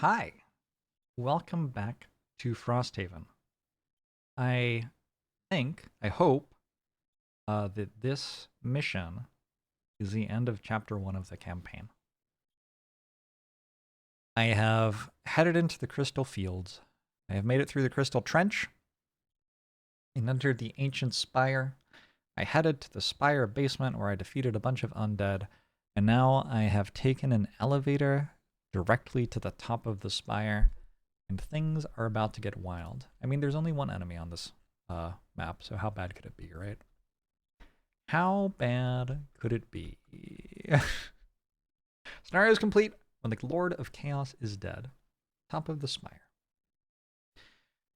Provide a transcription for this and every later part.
Hi, welcome back to Frosthaven. I hope that this mission is the end of Chapter 1 of the campaign. I have headed into the Crystal Fields. I have made it through the Crystal Trench and entered the Ancient Spire. I headed to the Spire basement where I defeated a bunch of undead, and now I have taken an elevator directly to the top of the Spire. And things are about to get wild. I mean, there's only one enemy on this map, so how bad could it be, right? How bad could it be? Scenario is complete when the Lord of Chaos is dead. Top of the Spire.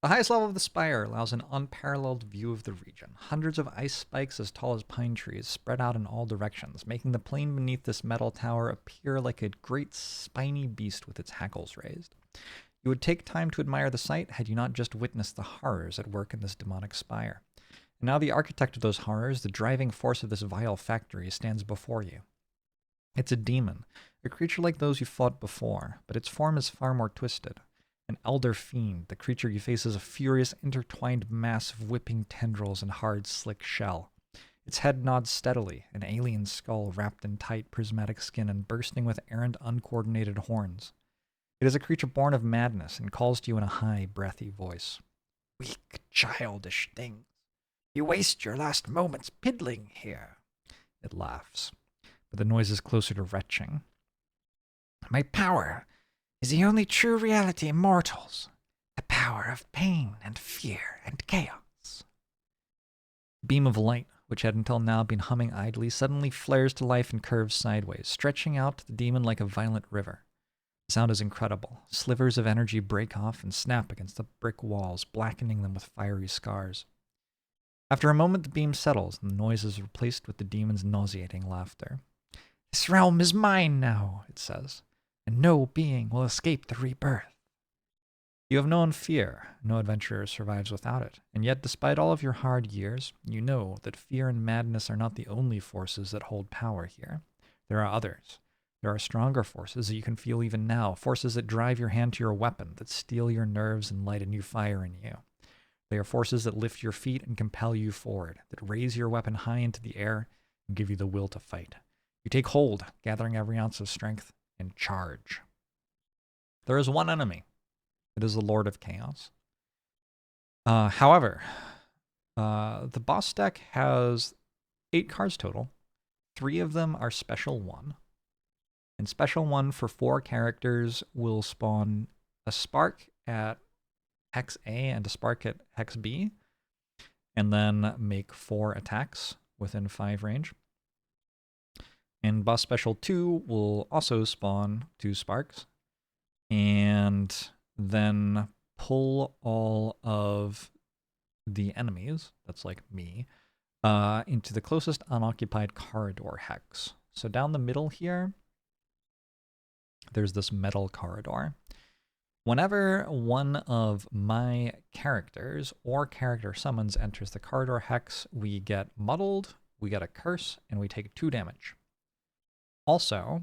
The highest level of the Spire allows an unparalleled view of the region. Hundreds of ice spikes as tall as pine trees spread out in all directions, making the plain beneath this metal tower appear like a great spiny beast with its hackles raised. You would take time to admire the sight had you not just witnessed the horrors at work in this demonic spire. And now the architect of those horrors, the driving force of this vile factory, stands before you. It's a demon, a creature like those you fought before, but its form is far more twisted. An elder fiend, the creature you face is a furious, intertwined mass of whipping tendrils and hard, slick shell. Its head nods steadily, an alien skull wrapped in tight, prismatic skin and bursting with errant, uncoordinated horns. It is a creature born of madness and calls to you in a high, breathy voice. Weak, childish things. You waste your last moments piddling here. It laughs, but the noise is closer to retching. My power is the only true reality mortals. The power of pain and fear and chaos. Beam of light, which had until now been humming idly, suddenly flares to life and curves sideways, stretching out to the demon like a violent river. The sound is incredible. Slivers of energy break off and snap against the brick walls, blackening them with fiery scars. After a moment, the beam settles, and the noise is replaced with the demon's nauseating laughter. This realm is mine now, it says, and no being will escape the rebirth. You have known fear. No adventurer survives without it. And yet, despite all of your hard years, you know that fear and madness are not the only forces that hold power here. There are others. There are stronger forces that you can feel even now, forces that drive your hand to your weapon, that steel your nerves and light a new fire in you. They are forces that lift your feet and compel you forward, that raise your weapon high into the air and give you the will to fight. You take hold, gathering every ounce of strength, and charge. There is one enemy. It is the Lord of Chaos. However, the boss deck has 8 cards total. 3 of them are Special 1. And Special 1 for 4 characters will spawn a spark at hex A and a spark at hex B, and then make 4 attacks within 5 range. And boss Special 2 will also spawn 2 sparks, and then pull all of the enemies, that's like me, into the closest unoccupied corridor hex. So down the middle here, there's this metal corridor. Whenever one of my characters or character summons enters the corridor hex, we get muddled, we get a curse, and we take 2 damage. Also,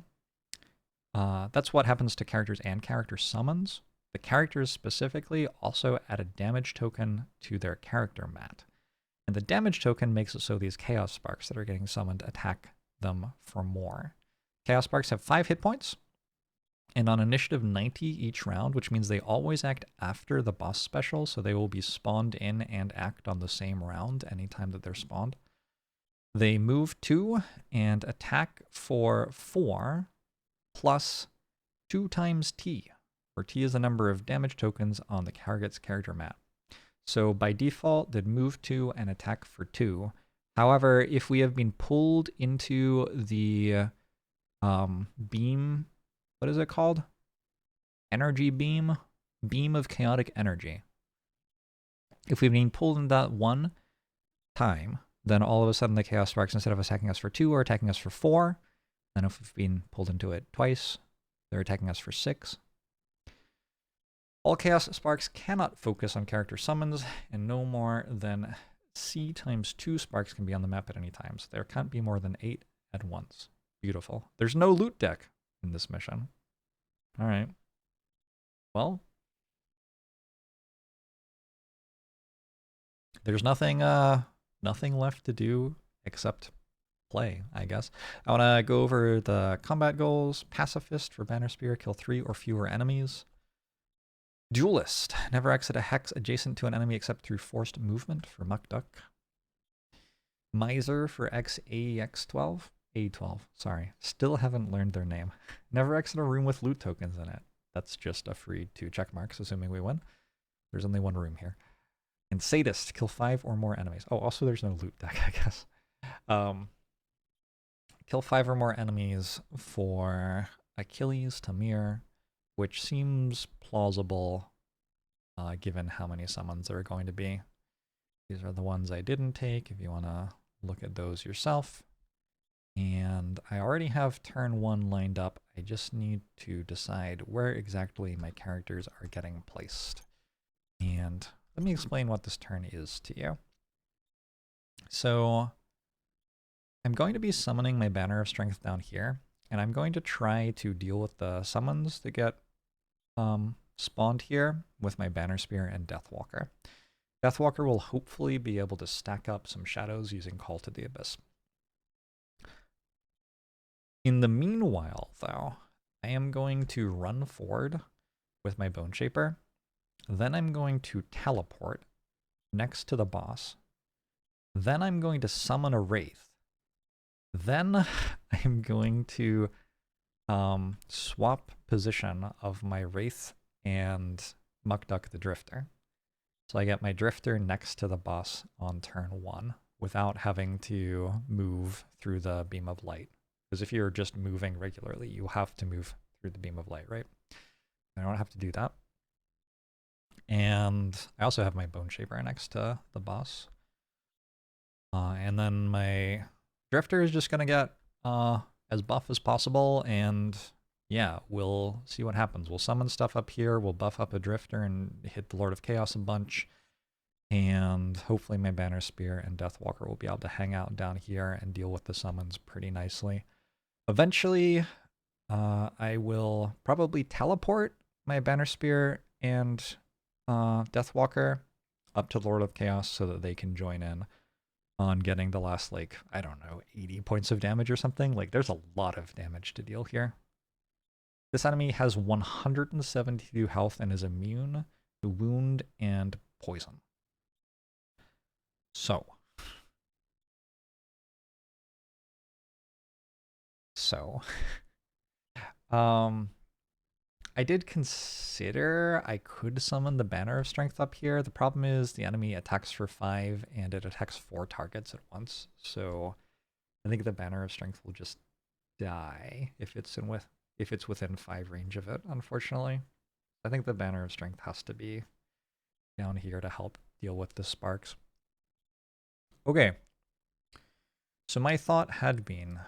that's what happens to characters and character summons. The characters specifically also add a damage token to their character mat. And the damage token makes it so these Chaos Sparks that are getting summoned attack them for more. Chaos Sparks have 5 hit points, and on initiative 90 each round, which means they always act after the boss special, so they will be spawned in and act on the same round anytime that they're spawned. They move 2 and attack for 4 plus 2 times T, where T is the number of damage tokens on the target's character mat. So by default, they'd move 2 and attack for 2. However, if we have been pulled into the beam, what is it called? Energy beam? Beam of chaotic energy. If we've been pulled in that one time, then all of a sudden the Chaos Sparks, instead of attacking us for 2, are attacking us for 4. Then if we've been pulled into it twice, they're attacking us for 6. All Chaos Sparks cannot focus on character summons, and no more than C times 2 sparks can be on the map at any time. So there can't be more than 8 at once. Beautiful. There's no loot deck in this mission. All right. Well, there's nothing left to do except play, I guess. I want to go over the combat goals. Pacifist for Banner Spear, kill 3 or fewer enemies. Duelist, never exit a hex adjacent to an enemy except through forced movement for Muck Duck. Miser for XCOM. A12, sorry. Still haven't learned their name. Never exit a room with loot tokens in it. That's just a free 2 check marks, assuming we win. There's only one room here. And Sadist, kill 5 or more enemies. Oh, also there's no loot deck, I guess. Kill 5 or more enemies for Achilles, Tamir, which seems plausible given how many summons there are going to be. These are the ones I didn't take if you want to look at those yourself. And I already have turn 1 lined up. I just need to decide where exactly my characters are getting placed. And let me explain what this turn is to you. So I'm going to be summoning my Banner of Strength down here, and I'm going to try to deal with the summons that get spawned here with my Banner Spear and Deathwalker. Deathwalker will hopefully be able to stack up some shadows using Call to the Abyss. In the meanwhile, though, I am going to run forward with my Bone Shaper. Then I'm going to teleport next to the boss. Then I'm going to summon a Wraith. Then I'm going to swap position of my Wraith and Muck Duck the Drifter. So I get my Drifter next to the boss on turn 1 without having to move through the Beam of Light. Because if you're just moving regularly, you have to move through the Beam of Light, right? I don't have to do that. And I also have my Bone Shaper next to the boss. And then my Drifter is just going to get as buff as possible, and yeah, we'll see what happens. We'll summon stuff up here, we'll buff up a Drifter and hit the Lord of Chaos a bunch, and hopefully my Banner Spear and Deathwalker will be able to hang out down here and deal with the summons pretty nicely. Eventually, I will probably teleport my Banner Spear and Deathwalker up to Lord of Chaos so that they can join in on getting the last, like, I don't know, 80 points of damage or something. Like, there's a lot of damage to deal here. This enemy has 172 health and is immune to wound and poison. So I did consider I could summon the Banner of Strength up here. The problem is the enemy attacks for 5 and it attacks 4 targets at once. So I think the Banner of Strength will just die if it's within 5 range of it, unfortunately. I think the Banner of Strength has to be down here to help deal with the sparks. Okay. So my thought had been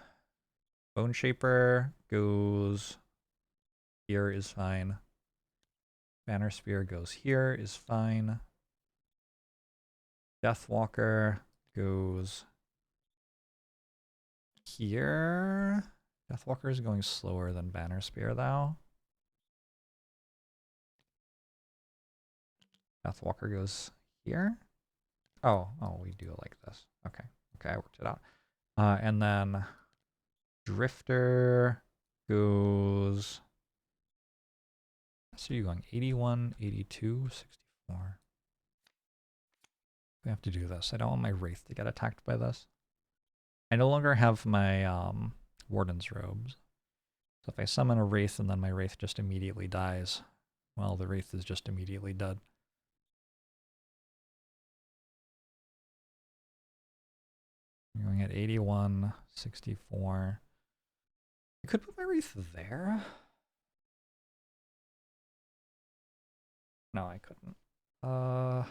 Bone Shaper goes here is fine. Banner Spear goes here is fine. Deathwalker goes here. Deathwalker is going slower than Banner Spear, though. Deathwalker goes here. Oh, we do it like this. Okay, I worked it out. And then Drifter goes... So you're going 81, 82, 64. We have to do this. I don't want my Wraith to get attacked by this. I no longer have my Warden's Robes. So if I summon a Wraith and then my Wraith just immediately dies, well, the Wraith is just immediately dead. I'm going at 81, 64. I could put my Wraith there. No, I couldn't. Alright,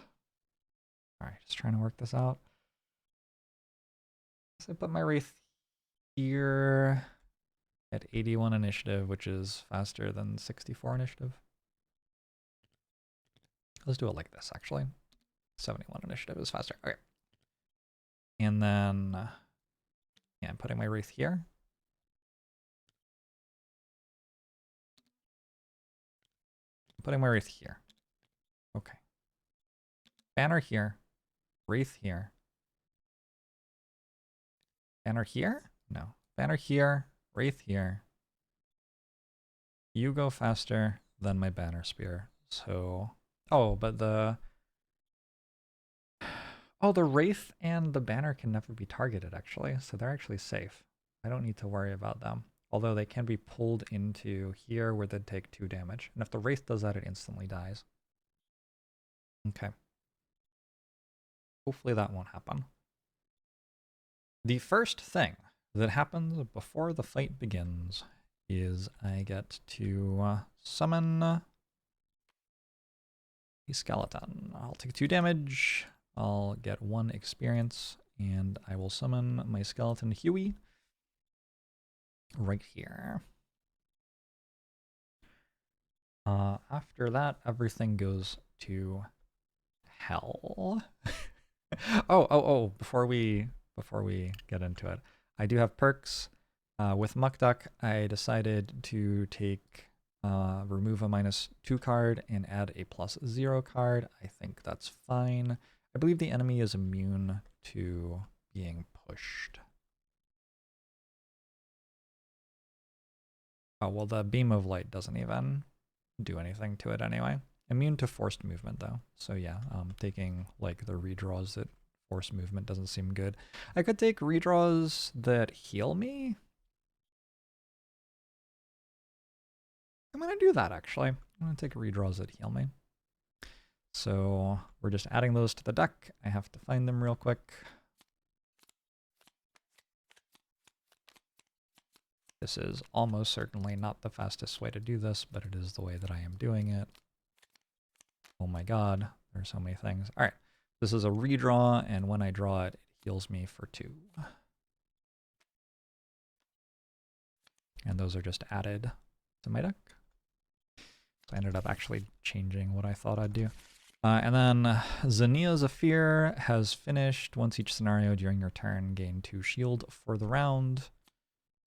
just trying to work this out. So I put my Wraith here at 81 initiative, which is faster than 64 initiative. Let's do it like this, actually. 71 initiative is faster. Okay. And then, yeah, I'm putting my Wraith here. putting my Wraith here. Okay. Banner here. Wraith here. Banner here? No. Banner here. Wraith here. You go faster than my banner spear. So... Oh, but the... Oh, the Wraith and the banner can never be targeted, actually. So they're actually safe. I don't need to worry about them. Although they can be pulled into here where they'd take 2 damage. And if the Wraith does that, it instantly dies. Okay. Hopefully that won't happen. The first thing that happens before the fight begins is I get to summon a skeleton. I'll take 2 damage, I'll get 1 experience, and I will summon my skeleton Huey right here. After that, everything goes to hell. Before we get into it, I do have perks. With Muckduck, I decided to take remove a -2 card and add a +0 card. I think that's fine. I believe the enemy is immune to being pushed. Oh, well, the beam of light doesn't even do anything to it anyway. Immune to forced movement, though. So yeah, taking like the redraws that force movement doesn't seem good. I could take redraws that heal me. I'm going to do that, actually. I'm going to take redraws that heal me. So we're just adding those to the deck. I have to find them real quick. This is almost certainly not the fastest way to do this, but it is the way that I am doing it. Oh my god, there are so many things. All right, this is a redraw, and when I draw it, it heals me for 2. And those are just added to my deck. So I ended up actually changing what I thought I'd do. And then Zania Zephyr has finished. Once each scenario during your turn, gain 2 shield for the round.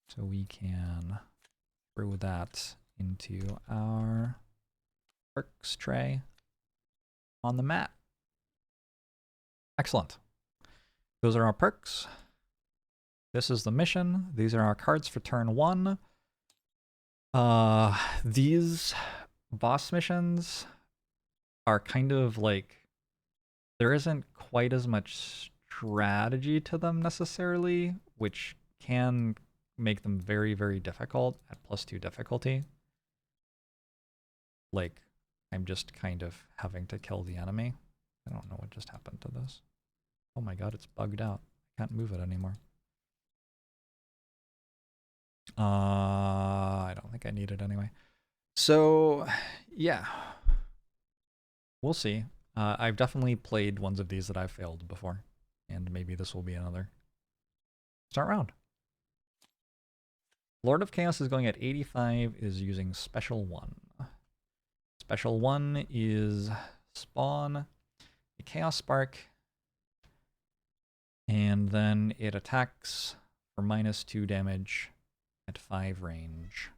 So we can throw that into our perks tray on the mat. Excellent. Those are our perks. This is the mission. These are our cards for turn 1. These boss missions are kind of like, there isn't quite as much strategy to them necessarily, which can make them very, very difficult at +2 difficulty. Like, I'm just kind of having to kill the enemy. I don't know what just happened to this. Oh my god, it's bugged out. I can't move it anymore. I don't think I need it anyway. So, yeah. We'll see. I've definitely played ones of these that I've failed before, and maybe this will be another. Start round. Lord of Chaos is going at 85, is using Special 1. Special 1 is spawn a Chaos Spark, and then it attacks for -2 damage at 5 range.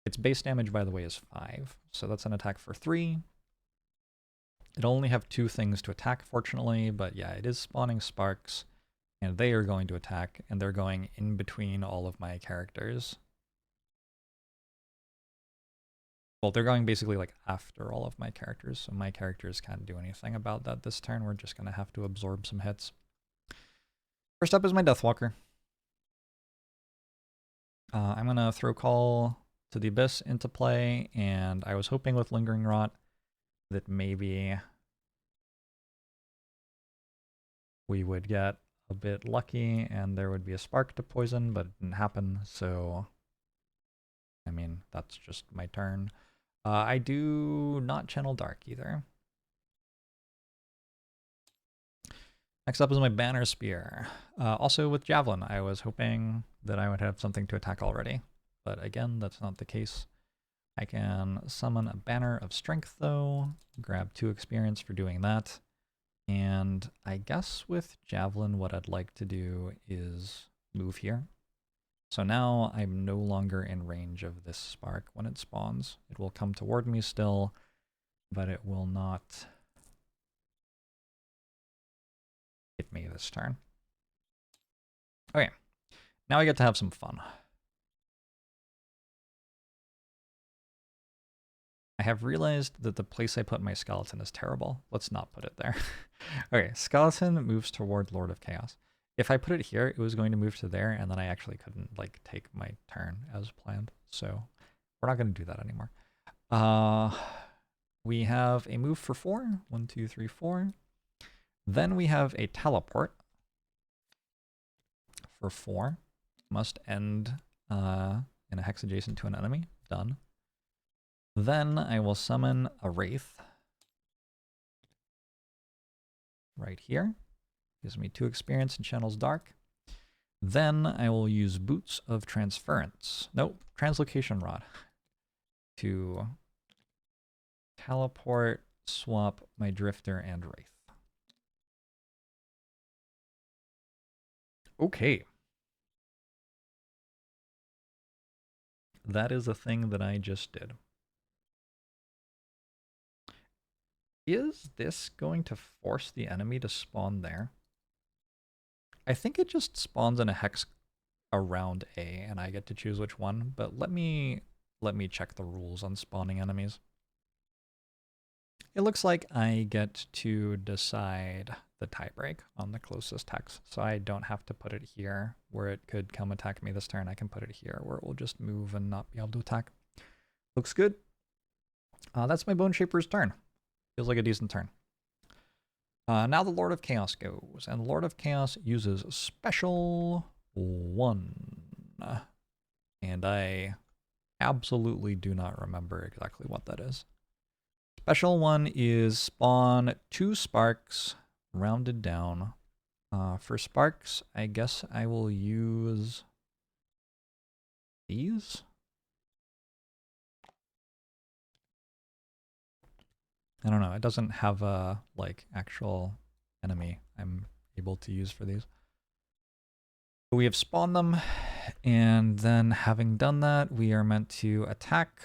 Its base damage, by the way, is 5, so that's an attack for 3. It'll only have 2 things to attack, fortunately, but yeah, it is spawning sparks, and they are going to attack, and they're going in between all of my characters. Well, they're going basically like after all of my characters, so my characters can't do anything about that this turn. We're just going to have to absorb some hits. First up is my Deathwalker. I'm going to throw Call to the Abyss into play, and I was hoping with Lingering Rot that maybe we would get a bit lucky and there would be a spark to poison, but it didn't happen, so I mean, that's just my turn. I do not channel Dark either. Next up is my Banner Spear. Also with Javelin, I was hoping that I would have something to attack already, but again, that's not the case. I can summon a Banner of Strength though, grab 2 experience for doing that, and I guess with Javelin what I'd like to do is move here. So now I'm no longer in range of this spark when it spawns. It will come toward me still, but it will not hit me this turn. Okay, now I get to have some fun. I have realized that the place I put my skeleton is terrible. Let's not put it there. Okay, skeleton moves toward Lord of Chaos. If I put it here, it was going to move to there, and then I actually couldn't like take my turn as planned. So we're not going to do that anymore. We have a move for 4. 1, 2, 3, 4. Then we have a teleport for 4. Must end in a hex adjacent to an enemy. Done. Then I will summon a Wraith right here. Gives me 2 experience and channels dark. Then I will use Boots of Transference. Nope, Translocation Rod. To teleport, swap my Drifter and Wraith. Okay. That is a thing that I just did. Is this going to force the enemy to spawn there? I think it just spawns in a hex around A, and I get to choose which one, but let me check the rules on spawning enemies. It looks like I get to decide the tiebreak on the closest hex, so I don't have to put it here where it could come attack me this turn. I can put it here where it will just move and not be able to attack. Looks good. That's my Bone Shaper's turn. Feels like a decent turn. Now the Lord of Chaos goes, and the Lord of Chaos uses Special 1. And I absolutely do not remember exactly what that is. Special 1 is spawn 2 sparks, rounded down. For sparks, I guess I will use these. I don't know, it doesn't have a like actual enemy I'm able to use for these. But we have spawned them, and then having done that, we are meant to attack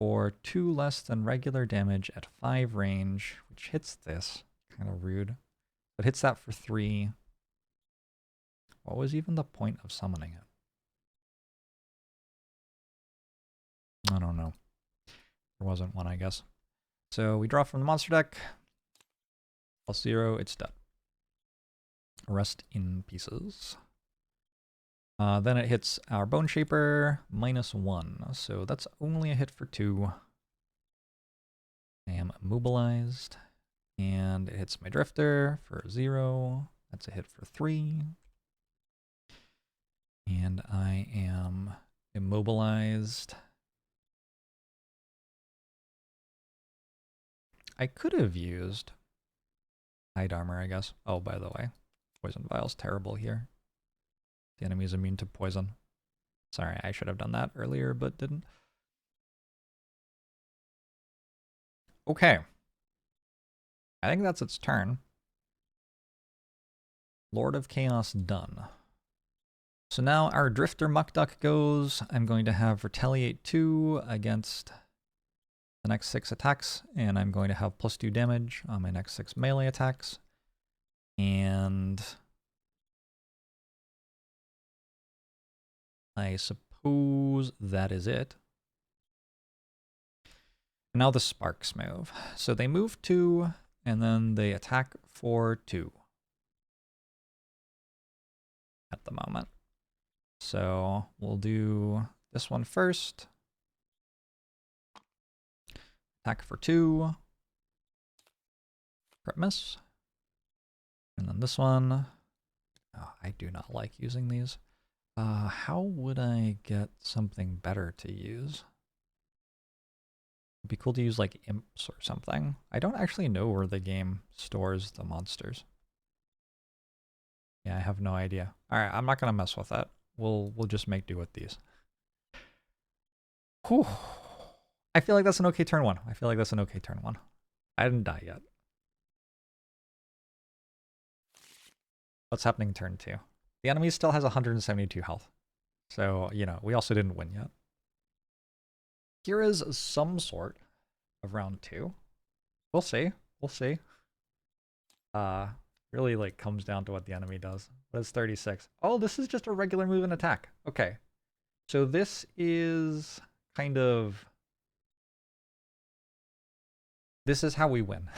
for 2 less than regular damage at 5 range, which hits this. Kind of rude. But hits that for 3. What was even the point of summoning it? I don't know. There wasn't one, I guess. So we draw from the monster deck. +0, it's dead. Rest in pieces. Then it hits our Bone Shaper, -1. So that's only a hit for 2. I am immobilized. And it hits my Drifter for 0. That's a hit for 3. And I am immobilized. I could have used hide armor, I guess. Oh, by the way, poison vial's terrible here. The enemy is immune to poison. Sorry, I should have done that earlier, but didn't. Okay. I think that's its turn. Lord of Chaos done. So now our Drifter Muckduck goes. I'm going to have Retaliate 2 against the next 6 attacks, and I'm going to have +2 damage on my next 6 melee attacks. And I suppose that is it. Now the Sparks move. So they move 2, and then they attack for 2 at the moment. So we'll do this one first. Attack for 2. Crit miss. And then this one. Oh, I do not like using these. How would I get something better to use? It'd be cool to use like imps or something. I don't actually know where the game stores the monsters. Yeah, I have no idea. Alright, I'm not gonna mess with that. We'll just make do with these. Whew. I feel like that's an okay turn 1. I feel like that's an okay turn 1. I didn't die yet. What's happening turn 2? The enemy still has 172 health. So, you know, we also didn't win yet. Here is some sort of round 2. We'll see. We'll see. Really like comes down to what the enemy does. What is 36? Oh, this is just a regular move and attack. Okay. So this is kind of... This is how we win.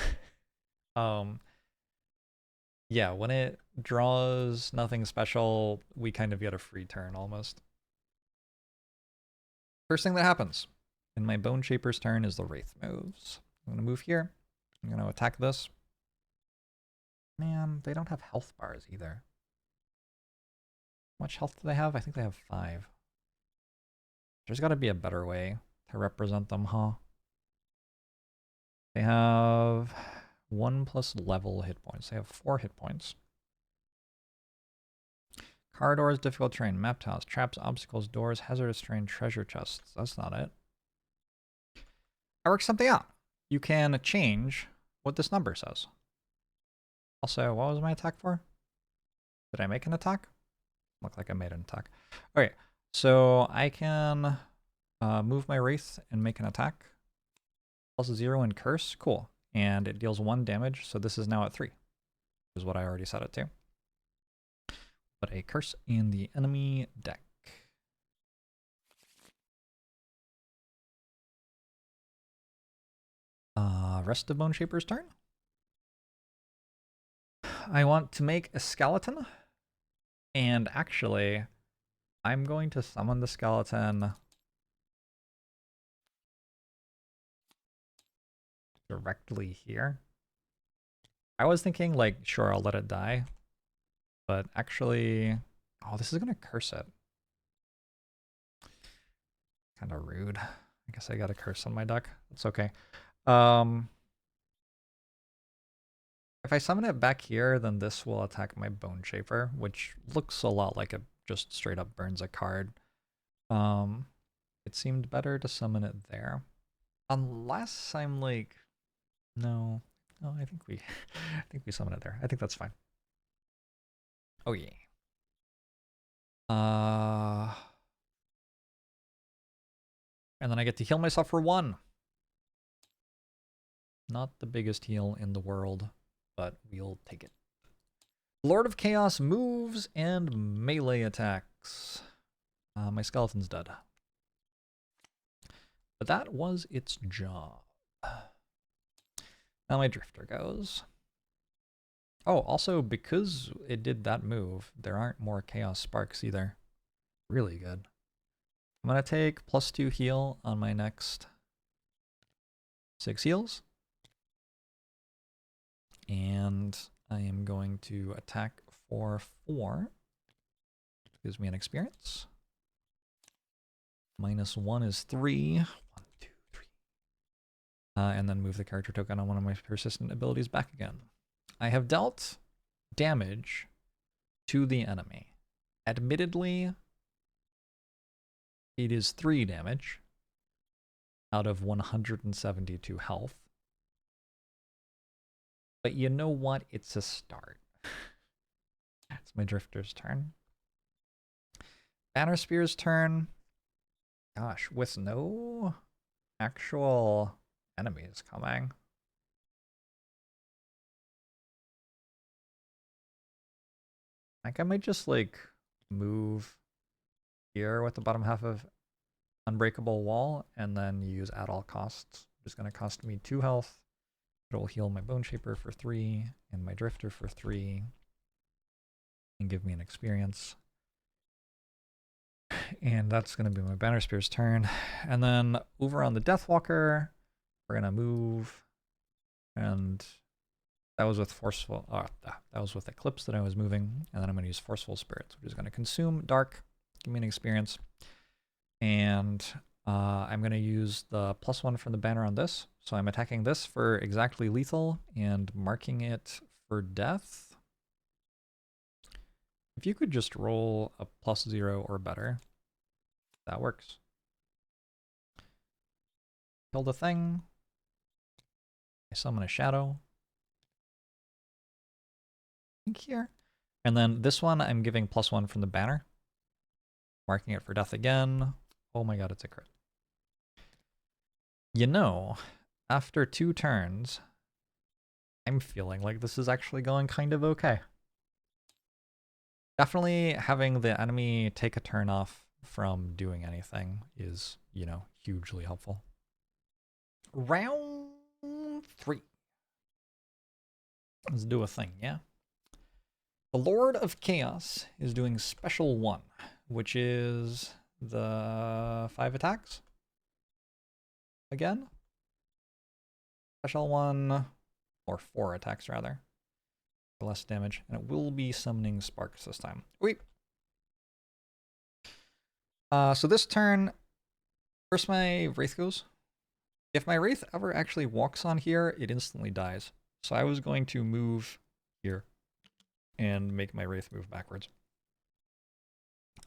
Yeah, when it draws nothing special, we kind of get a free turn almost. First thing that happens in my Bone Shaper's turn is the Wraith moves. I'm going to move here. I'm going to attack this. Man, they don't have health bars either. How much health do they have? I think they have 5. There's got to be a better way to represent them, huh? They have 1 plus level hit points. They have 4 hit points. Corridors, difficult terrain, mapped house, traps, obstacles, doors, hazardous terrain, treasure chests. That's not it. I worked something out. You can change what this number says. Also, what was my attack for? Did I make an attack? Looked like I made an attack. Okay, so I can move my Wraith and make an attack. Plus 0 in curse. Cool. And it deals 1 damage, so this is now at 3. Is what I already set it to. But a curse in the enemy deck. Rest of Bone Shaper's turn. I want to make a skeleton. And actually, I'm going to summon the skeleton directly here. I was thinking, like, sure, I'll let it die. But actually... Oh, this is going to curse it. Kind of rude. I guess I got a curse on my deck. That's okay. If I summon it back here, then this will attack my Bone Shaper, which looks a lot like it just straight up burns a card. It seemed better to summon it there. Unless I'm like... No. No, I think we I think we summon it there. I think that's fine. Oh yeah. And then I get to heal myself for 1. Not the biggest heal in the world, but we'll take it. Lord of Chaos moves and melee attacks. My skeleton's dead. But that was its job. Now my Drifter goes. Oh, also, because it did that move, there aren't more Chaos Sparks either. Really good. I'm going to take +2 heal on my next 6 heals. And I am going to attack for 4. Gives me an experience. -1 is 3. 1, 2, 3. And then move the character token on one of my persistent abilities back again. I have dealt damage to the enemy. Admittedly, it is 3 damage out of 172 health. But you know what? It's a start. It's my Drifter's turn. Banner Spear's turn. Gosh, with no actual enemies coming. I think I might just like move here with the bottom half of Unbreakable Wall and then use at all costs. It's going to cost me 2 health. It will heal my Bone Shaper for 3 and my Drifter for 3 and give me an experience. And that's going to be my Banner Spear's turn. And then over on the Deathwalker, we're going to move. And that was with Forceful. That was with Eclipse that I was moving. And then I'm going to use Forceful Spirits, which is going to consume Dark, give me an experience. And I'm going to use the +1 from the banner on this. So I'm attacking this for exactly lethal and marking it for death. If you could just roll a +0 or better, that works. Kill the thing. I summon a shadow. I think here. And then this one I'm giving +1 from the banner. Marking it for death again. Oh my god, it's a crit. You know, after 2 turns, I'm feeling like this is actually going kind of okay. Definitely having the enemy take a turn off from doing anything is, you know, hugely helpful. Round 3. Let's do a thing, yeah? The Lord of Chaos is doing special 1, which is the 5 attacks. Again. Special 1, or 4 attacks rather, for less damage. And it will be summoning sparks this time. Wait. So this turn, first my Wraith goes. If my Wraith ever actually walks on here, it instantly dies. So I was going to move here and make my Wraith move backwards.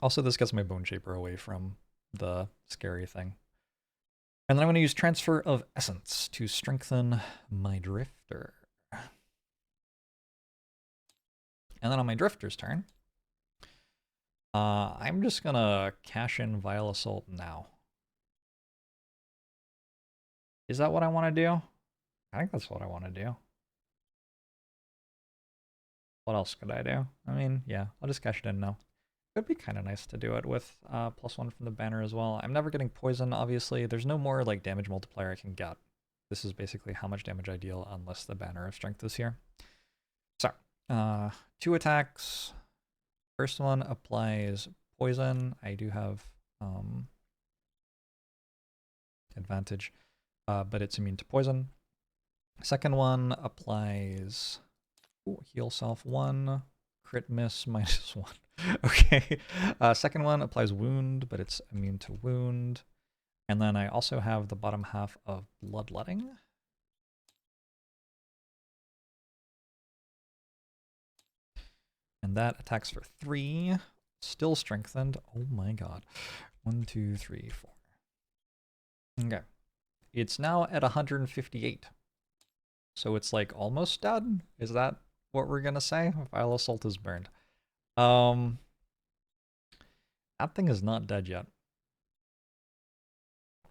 Also, this gets my Bone Shaper away from the scary thing. And then I'm going to use Transfer of Essence to strengthen my Drifter. And then on my Drifter's turn, I'm just going to cash in Vile Assault now. Is that what I want to do? I think that's what I want to do. What else could I do? I mean, yeah, I'll just cash it in now. It would be kind of nice to do it with +1 from the banner as well. I'm never getting poison, obviously. There's no more like damage multiplier I can get. This is basically how much damage I deal unless the banner of strength is here. So, 2 attacks. First one applies poison. I do have advantage, but it's immune to poison. Second one applies heal self 1, crit miss -1. Okay. Second one applies wound, but it's immune to wound. And then I also have the bottom half of bloodletting. And that attacks for 3. Still strengthened. Oh my god. 1, 2, 3, 4. Okay. It's now at 158. So it's like almost dead? Is that what we're gonna say? Vile Assault is burned. That thing is not dead yet.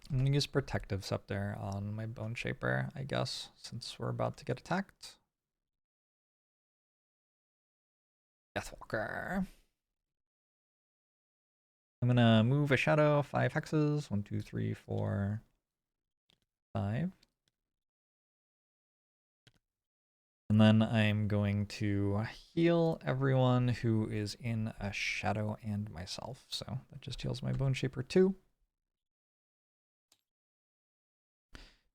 I'm gonna use Protective Scepter on my Bone Shaper, I guess, since we're about to get attacked. Deathwalker. I'm gonna move a shadow 5 hexes. 1, 2, 3, 4, 5. And then I'm going to heal everyone who is in a shadow and myself. So that just heals my Bone Shaper 2.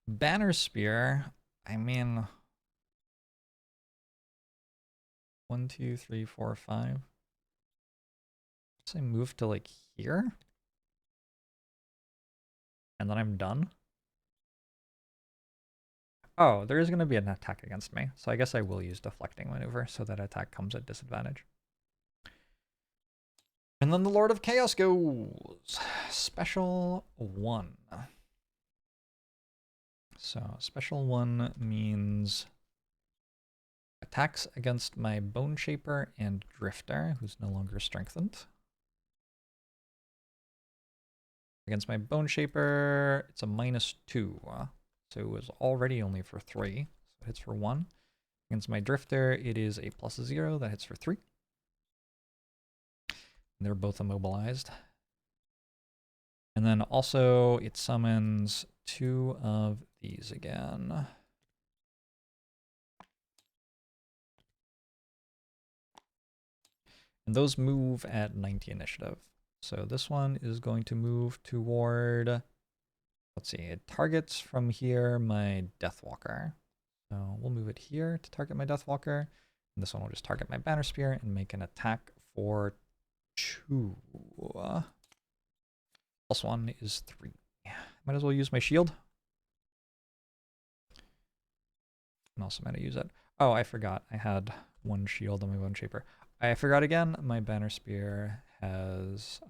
Banner Spear, I mean, 1, 2, 3, 4, 5. So I move to like here. And then I'm done. Oh, there is going to be an attack against me. So I guess I will use Deflecting Maneuver so that attack comes at disadvantage. And then the Lord of Chaos goes. Special 1. So special 1 means attacks against my Bone Shaper and Drifter, who's no longer strengthened. Against my Bone Shaper, it's a -2. So it was already only for 3. So it hits for 1. Against my Drifter, it is a +0 that hits for 3. And they're both immobilized. And then also it summons 2 of these again. And those move at 90 initiative. So this one is going to move toward, let's see, it targets from here my Deathwalker. So we'll move it here to target my Deathwalker. And this one will just target my Banner Spear and make an attack for 2. +1 is 3. Might as well use my shield. And also might use it. Oh, I forgot. I had 1 shield on my Bone Shaper. I forgot again. My Banner Spear has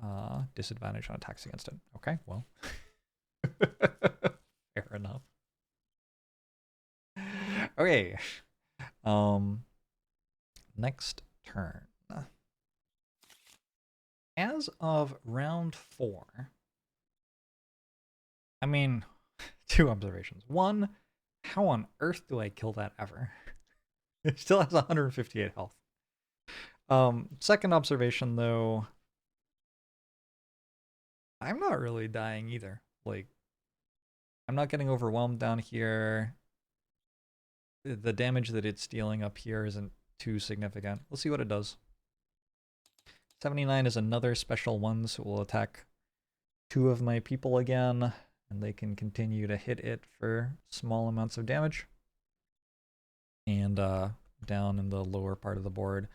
disadvantage on attacks against it. Okay, well. Fair enough. Okay. Next turn. as of round 4, I mean, 2 observations. One, how on earth do I kill that ever? It still has 158 health. Second observation, though, I'm not really dying either. Like, I'm not getting overwhelmed down here. The damage that it's dealing up here isn't too significant. Let's see what it does. 79 is another special one, so it will attack 2 of my people again, and they can continue to hit it for small amounts of damage. And down in the lower part of the board,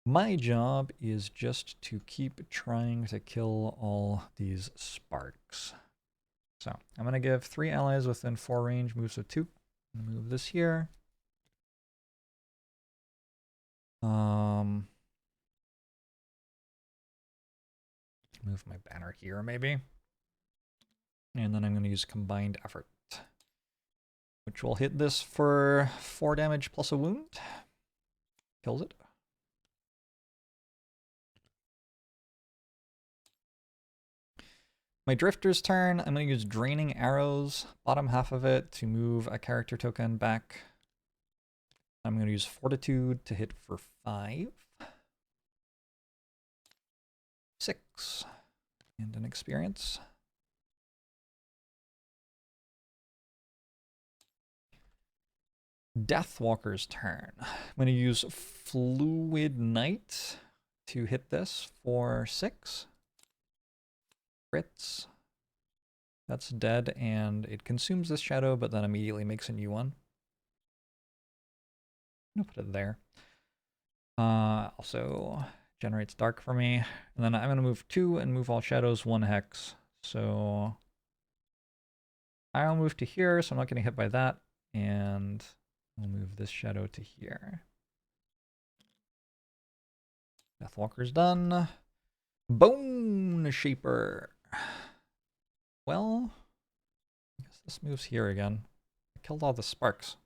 my job is just to keep trying to kill all these sparks. So I'm going to give 3 allies within 4 range moves of 2. Move this here. Move my banner here, maybe. And then I'm going to use combined effort, which will hit this for 4 damage plus a wound. Kills it. My Drifter's turn, I'm going to use Draining Arrows, bottom half of it, to move a character token back. I'm going to use Fortitude to hit for 5. 6. And an experience. Deathwalker's turn. I'm going to use Fluid Knight to hit this for 6. Crits. That's dead, and it consumes this shadow, but then immediately makes a new one. I'm going to put it there. Also generates dark for me. And then I'm going to move 2 and move all shadows 1 hex. So I'll move to here, so I'm not getting hit by that. And I'll move this shadow to here. Deathwalker's done. Bone Shaper. Well, I guess this moves here again. I killed all the sparks.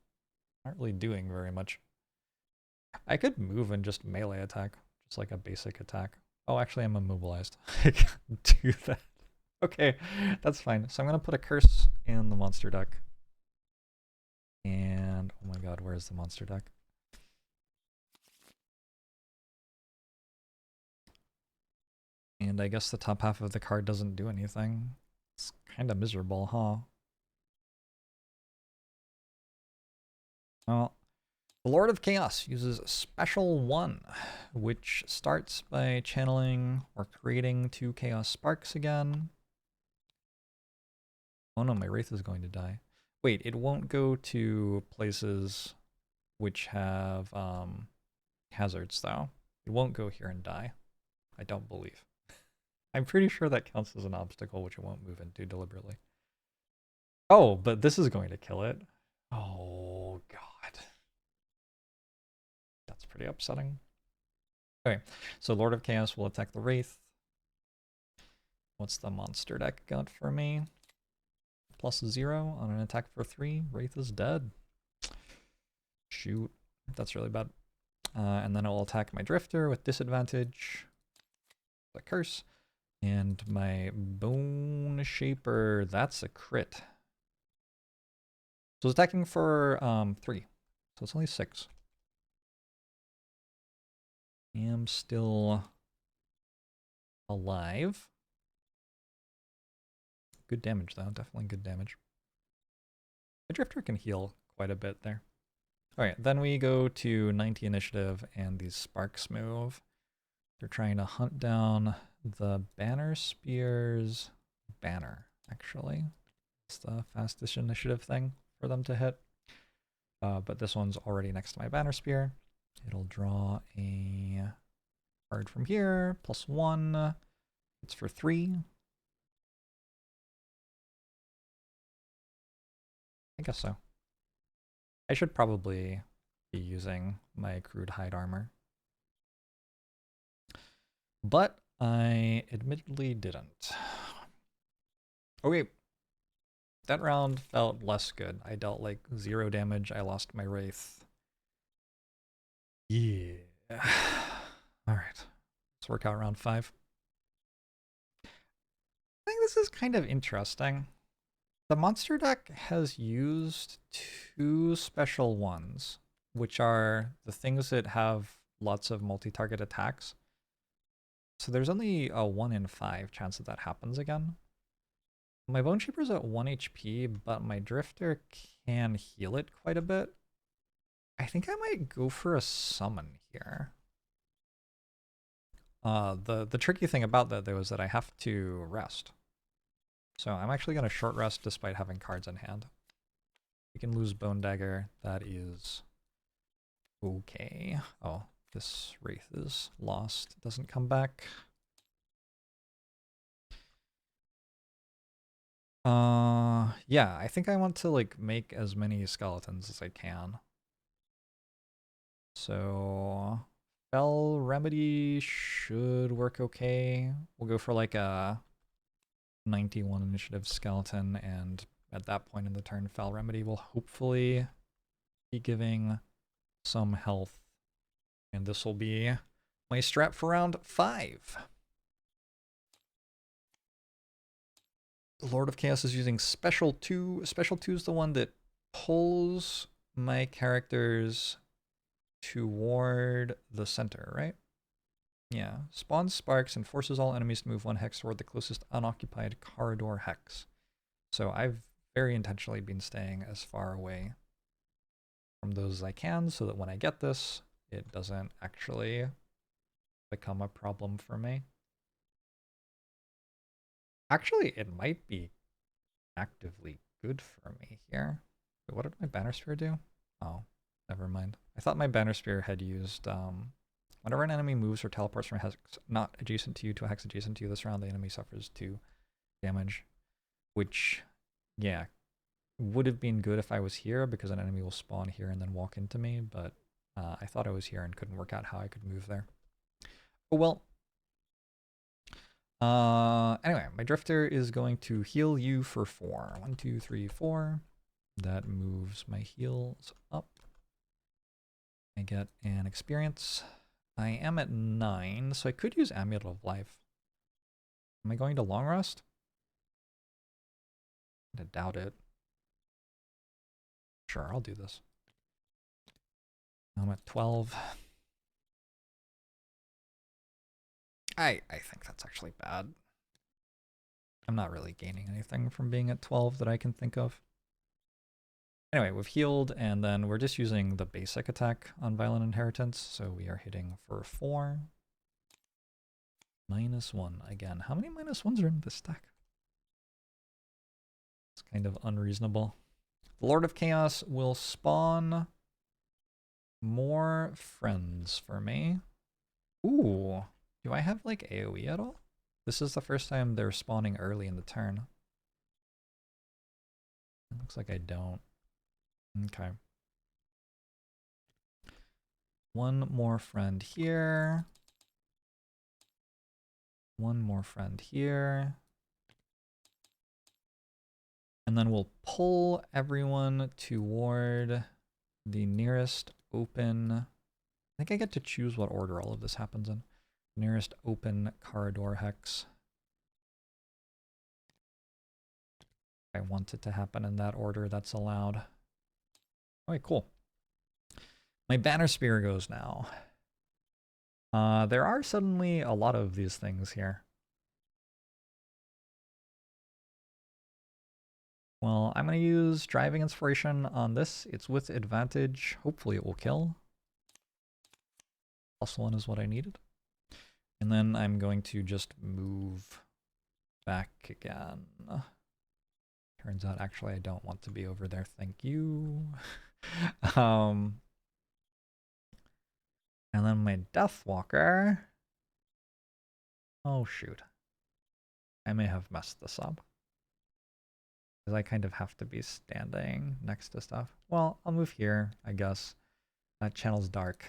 Not really doing very much. I could move and just melee attack, just like a basic attack. Oh, actually, I'm immobilized. I can't do that. Okay, that's fine. So I'm going to put a curse in the monster deck. And, oh my god, where's the monster deck? And I guess the top half of the card doesn't do anything. It's kind of miserable, huh? Well, the Lord of Chaos uses Special 1, which starts by channeling or creating 2 Chaos Sparks again. Oh no, my Wraith is going to die. Wait, it won't go to places which have hazards, though. It won't go here and die. I don't believe. I'm pretty sure that counts as an obstacle, which it won't move into deliberately. Oh, but this is going to kill it. Oh, God. That's pretty upsetting. Okay, so Lord of Chaos will attack the Wraith. What's the monster deck got for me? +0 on an attack for 3. Wraith is dead. Shoot, that's really bad. And then it will attack my Drifter with disadvantage. The curse. And my Bone Shaper, that's a crit. So it's attacking for 3. So it's only 6. I am still alive. Good damage, though. Definitely good damage. The Drifter can heal quite a bit there. Alright, then we go to 90 initiative, and these Sparks move. They're trying to hunt down the Banner Spear's banner, actually. It's the fastest initiative thing for them to hit. But this one's already next to my Banner Spear. It'll draw a card from here, +1. It's for 3. I guess so. I should probably be using my crude hide armor. But I admittedly didn't. Okay. That round felt less good. I dealt like 0 damage. I lost my Wraith. Yeah. Alright. Let's work out round 5. this is kind of interesting. The monster deck has used 2 special ones, which are the things that have lots of multi-target attacks. So there's only a 1 in 5 chance that that happens again. My Bone Shaper's at 1 HP, but my Drifter can heal it quite a bit. I think I might go for a summon here. The tricky thing about that, though, is that I have to rest. So I'm actually going to short rest despite having cards in hand. We can lose Bone Dagger. That is okay. Oh, this Wraith is lost. It doesn't come back. Yeah, I think I want to like make as many skeletons as I can. So Fell Remedy should work okay. We'll go for like a 91 initiative skeleton, and at that point in the turn, Fell Remedy will hopefully be giving some health. And this will be my strat for round 5. The Lord of Chaos is using Special 2. Special 2 is the one that pulls my characters toward the center, right? Yeah. Spawns sparks and forces all enemies to move 1 hex toward the closest unoccupied corridor hex. So I've very intentionally been staying as far away from those as I can so that when I get this, it doesn't actually become a problem for me. Actually, it might be actively good for me here. Wait, what did my Banner Spear do? Oh, never mind. I thought my Banner Spear had used, whenever an enemy moves or teleports from a hex not adjacent to you to a hex adjacent to you this round, the enemy suffers 2 damage. Which, yeah, would have been good if I was here because an enemy will spawn here and then walk into me, but I thought I was here and couldn't work out how I could move there. Oh well. Anyway, my Drifter is going to heal you for 4. 1, 2, 3, 4. That moves my heals up. I get an experience. I am at 9, so I could use Amulet of Life. Am I going to long rest? I doubt it. Sure, I'll do this. I'm at 12. I think that's actually bad. I'm not really gaining anything from being at 12 that I can think of. Anyway, we've healed, and then we're just using the basic attack on Violent Inheritance, so we are hitting for 4. -1 again. How many -1s are in this deck? It's kind of unreasonable. The Lord of Chaos will spawn more friends for me. Ooh, do I have like AoE at all? This is the first time they're spawning early in the turn. It looks like I don't. Okay. 1 more friend here. 1 more friend here. And then we'll pull everyone toward the nearest open... I think I get to choose what order all of this happens in. Nearest open corridor hex. I want it to happen in that order, that's allowed. Alright, cool. My Banner Spear goes now. There are suddenly a lot of these things here. Well, I'm going to use Driving Inspiration on this. It's with advantage. Hopefully it will kill. +1 is what I needed. And then I'm going to just move back again. Turns out, actually, I don't want to be over there. Thank you. And then my Deathwalker. Oh, shoot. I may have messed this up. Because I kind of have to be standing next to stuff. Well, I'll move here, I guess. That channel's dark.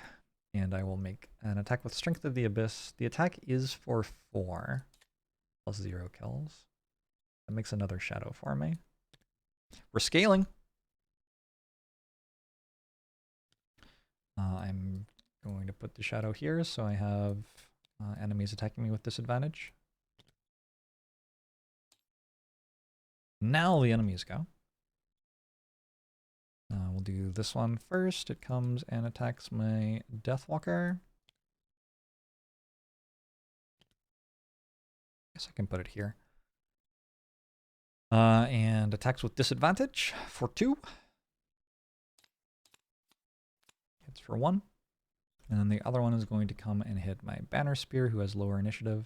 And I will make an attack with Strength of the Abyss. The attack is for 4. +0 kills. That makes another shadow for me. We're scaling! I'm going to put the shadow here so I have enemies attacking me with disadvantage. Now the enemies go. We'll do this one first. It comes and attacks my Deathwalker. Guess I can put it here. And attacks with disadvantage for 2. Hits for 1. And then the other one is going to come and hit my Banner Spear, who has lower initiative.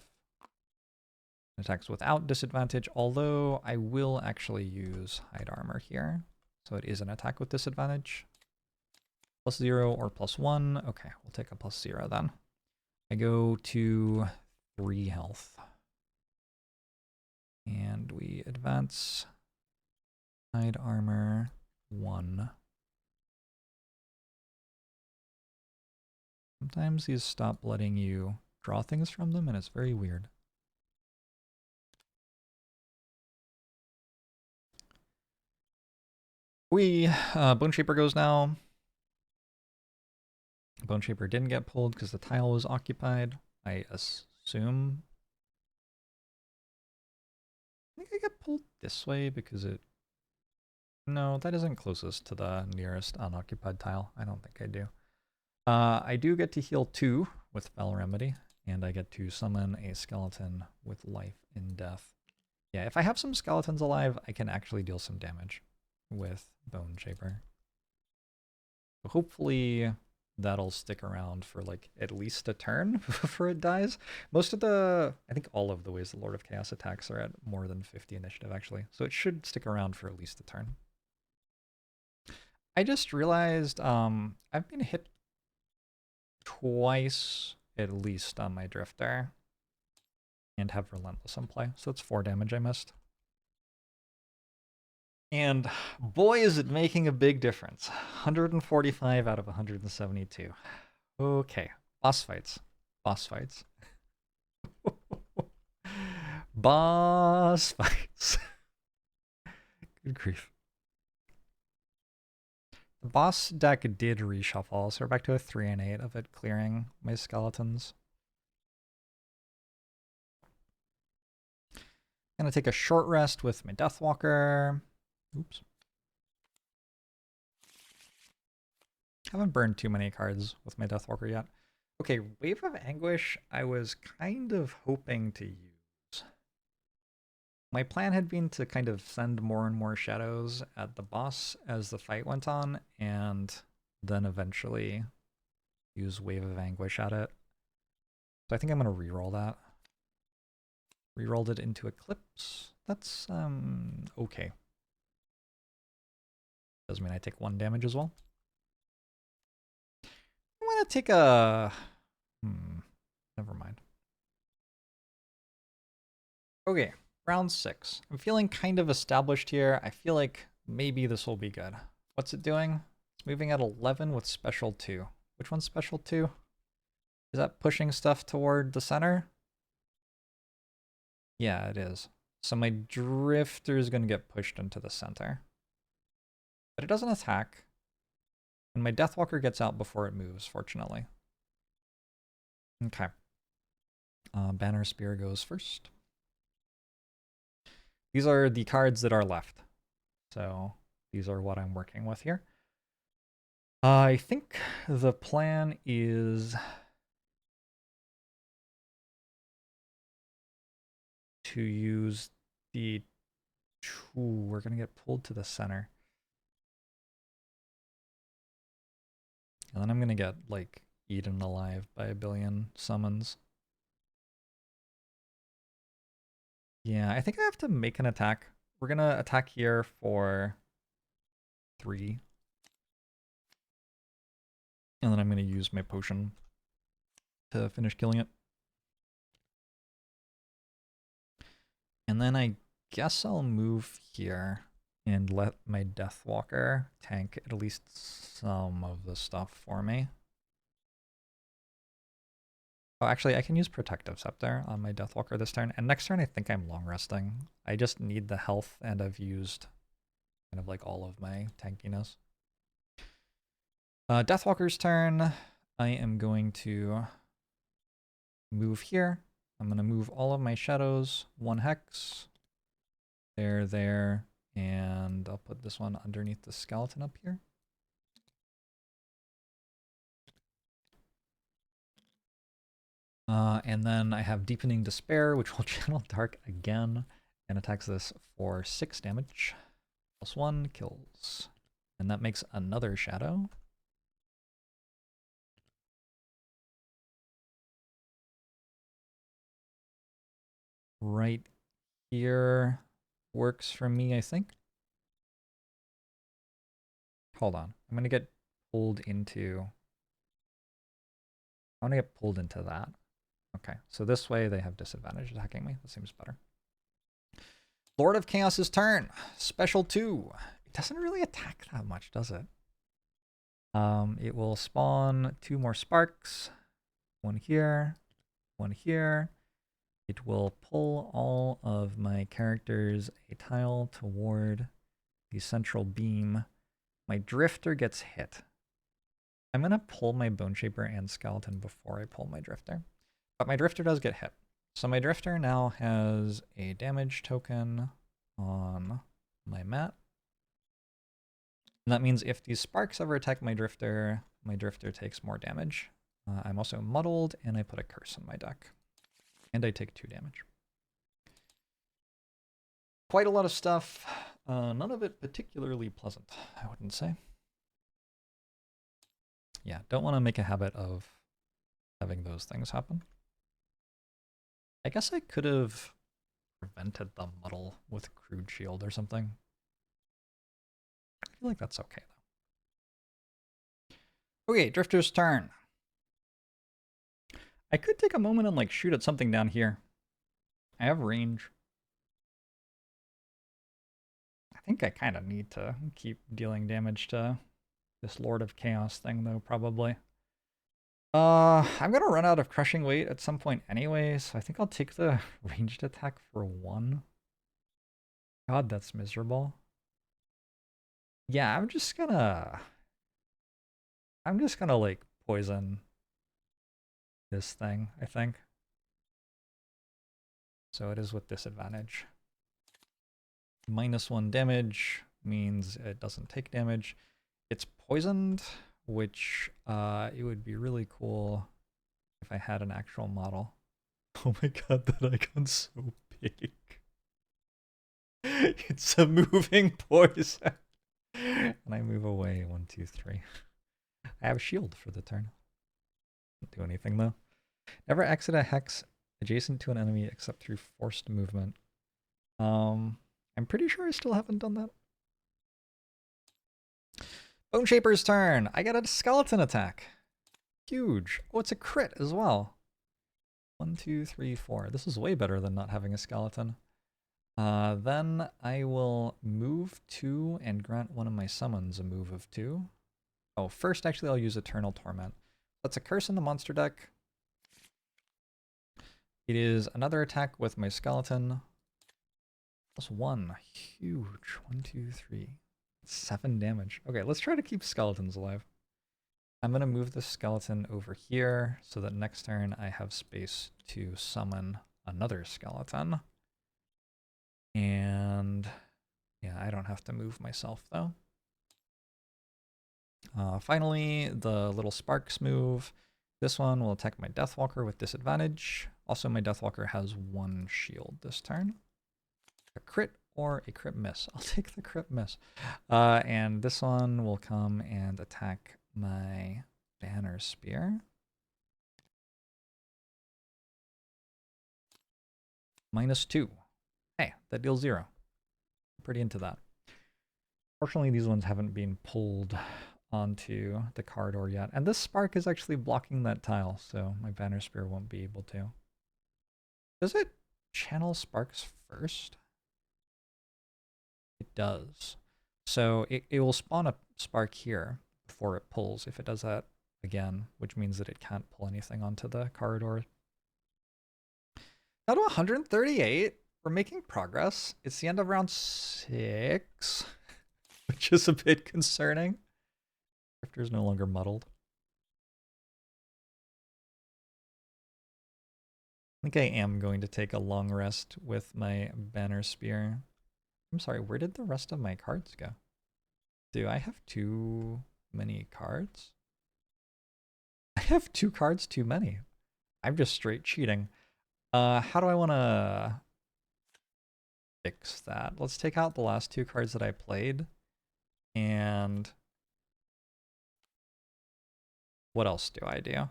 Attacks without disadvantage, although I will actually use Hide Armor here. So it is an attack with disadvantage. +0 or +1. Okay, we'll take a +0 then. I go to 3 health. And we advance. Hide Armor 1. Sometimes these stop letting you draw things from them, and it's very weird. Bone Shaper goes now. Bone Shaper didn't get pulled because the tile was occupied, I assume. I think I get pulled this way because it... No, that isn't closest to the nearest unoccupied tile. I don't think I do. I do get to heal 2 with Foul Remedy, and I get to summon a skeleton with Life in Death. Yeah, if I have some skeletons alive, I can actually deal some damage with Bone Shaper. So hopefully that'll stick around for like at least a turn before it dies. Most of the, I think all of the ways the Lord of Chaos attacks are at more than 50 initiative actually, so it should stick around for at least a turn. I just realized I've been hit twice at least on my Drifter and have Relentless in play, so that's 4 damage I missed. And boy, is it making a big difference. 145 out of 172. Okay, boss fights. Boss fights. Boss fights. Good grief. The boss deck did reshuffle, so we're back to a 3 and 8 of it clearing my skeletons. Gonna take a short rest with my Deathwalker. Oops. Haven't burned too many cards with my Deathwalker yet. Okay, Wave of Anguish I was kind of hoping to use. My plan had been to kind of send more and more shadows at the boss as the fight went on, and then eventually use Wave of Anguish at it. So I think I'm going to reroll that. Rerolled it into Eclipse. That's okay. Does mean I take 1 damage as well. I'm going to take a... never mind. Okay, round 6. I'm feeling kind of established here. I feel like maybe this will be good. What's it doing? It's moving at 11 with special 2. Which one's special 2? Is that pushing stuff toward the center? Yeah, it is. So my Drifter is going to get pushed into the center. But it doesn't attack. And my Deathwalker gets out before it moves, fortunately. Okay. Banner Spear goes first. These are the cards that are left. So these are what I'm working with here. I think the plan is to use the... Ooh, we're going to get pulled to the center. And then I'm going to get, like, eaten alive by a billion summons. Yeah, I think I have to make an attack. We're going to attack here for 3. And then I'm going to use my potion to finish killing it. And then I guess I'll move here and let my Deathwalker tank at least some of the stuff for me. Oh, actually, I can use Protective Scepter on my Deathwalker this turn. And next turn, I think I'm long resting. I just need the health, and I've used kind of like all of my tankiness. Deathwalker's turn. I am going to move here. I'm going to move all of my shadows 1 hex. there, and I'll put this one underneath the skeleton up here. And then I have Deepening Despair, which will channel Dark again, and attacks this for 6 damage. +1 kills. And that makes another shadow. Right here works for me, I think. Hold on. I'm going to get pulled into... I want to get pulled into that. Okay, so this way they have disadvantage attacking me. That seems better. Lord of Chaos's turn. Special 2. It doesn't really attack that much, does it? It will spawn 2 more sparks. One here, one here. It will pull all of my characters a tile toward the central beam. My drifter gets hit. I'm going to pull my Bone Shaper and Skeleton before I pull my drifter. But my drifter does get hit. So my drifter now has a damage token on my mat. And that means if these sparks ever attack my drifter takes more damage. I'm also muddled, and I put a curse on my deck. And I take 2 damage. Quite a lot of stuff. None of it particularly pleasant, I wouldn't say. Yeah, don't want to make a habit of having those things happen. I guess I could have prevented the muddle with Crude Shield or something. I feel like that's okay, though. Okay, Drifter's turn. I could take a moment and, like, shoot at something down here. I have range. I think I kind of need to keep dealing damage to this Lord of Chaos thing, though, probably. I'm gonna run out of crushing weight at some point anyway, so I think I'll take the ranged attack for 1. God, that's miserable. Yeah, I'm just gonna like poison this thing, I think. So it is with disadvantage. -1 damage means it doesn't take damage. It's poisoned, which it would be really cool if I had an actual model. Oh my god, that icon's so big. It's a moving poison. And I move away 1, 2, 3. I have a shield for the turn. Don't do anything though. Never exit a hex adjacent to an enemy except through forced movement. I'm pretty sure I still haven't done that. Bone Shaper's turn. I got a skeleton attack. Huge. Oh, it's a crit as well. 1, 2, 3, 4. This is way better than not having a skeleton. Then I will move 2 and grant one of my summons a move of 2. Oh, first actually I'll use Eternal Torment. That's a curse in the monster deck. It is another attack with my skeleton. +1. Huge. 1, 2, 3. 7 damage. Okay, let's try to keep skeletons alive. I'm going to move the skeleton over here so that next turn I have space to summon another skeleton. And yeah, I don't have to move myself though. Finally, the little sparks move. This one will attack my Deathwalker with disadvantage. Also, my Deathwalker has 1 shield this turn. A crit or a crit miss. I'll take the crit miss. And this one will come and attack my Banner Spear. -2. Hey, that deals 0. Pretty into that. Fortunately, these ones haven't been pulled onto the corridor yet. And this spark is actually blocking that tile, so my Banner Spear won't be able to. Does it channel sparks first? It does. So it will spawn a spark here before it pulls if it does that again, which means that it can't pull anything onto the corridor. Now to 138. We're making progress. It's the end of round 6, which is a bit concerning. Drifter is no longer muddled. I think I am going to take a long rest with my Banner Spear. I'm sorry, where did the rest of my cards go? Do I have too many cards? I have 2 cards too many. I'm just straight cheating. How do I want to fix that? Let's take out the last 2 cards that I played. And what else do I do?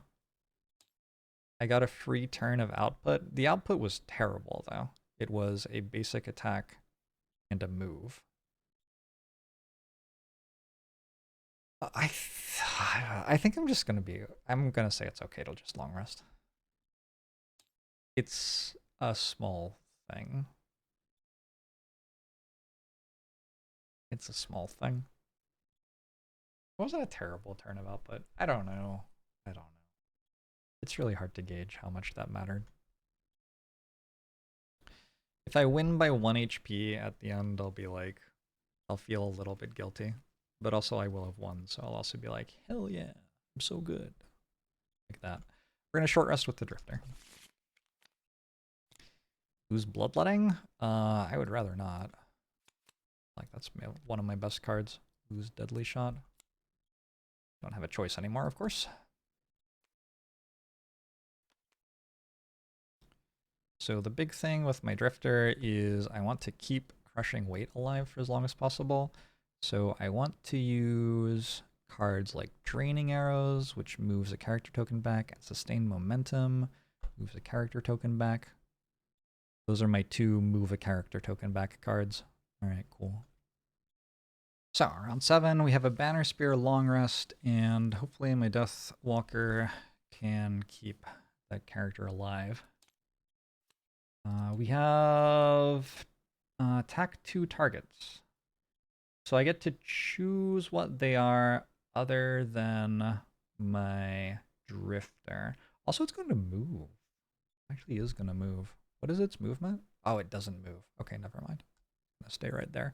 I got a free turn of output. The output was terrible, though. It was a basic attack and a move. I think I'm just I'm gonna say it's okay to just long rest. It's a small thing. It's a small thing. It wasn't a terrible turn of output. I don't know. It's really hard to gauge how much that mattered. If I win by 1 HP at the end, I'll feel a little bit guilty. But also I will have won, so I'll also be like, hell yeah, I'm so good. Like that. We're gonna short rest with the Drifter. Who's Bloodletting? I would rather not. Like, that's one of my best cards. Who's Deadly Shot? Don't have a choice anymore, of course. So the big thing with my Drifter is I want to keep Crushing Weight alive for as long as possible. So I want to use cards like Draining Arrows, which moves a character token back, and Sustained Momentum, moves a character token back. Those are my 2 move a character token back cards. Alright, cool. So, round 7, we have a Banner Spear long rest, and hopefully my Deathwalker can keep that character alive. We have attack 2 targets. So I get to choose what they are other than my Drifter. Also, it's going to move. It actually is going to move. What is its movement? Oh, it doesn't move. Okay, never mind. I'm going to stay right there.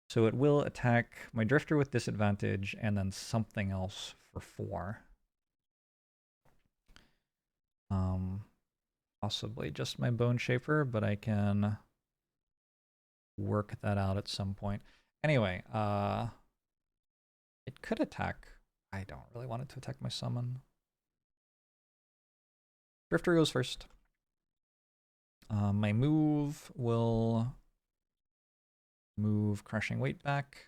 So it will attack my Drifter with disadvantage and then something else for 4. Possibly just my Bone Shaper, but I can work that out at some point. Anyway, it could attack. I don't really want it to attack my summon. Drifter goes first. My move will move Crushing Weight back.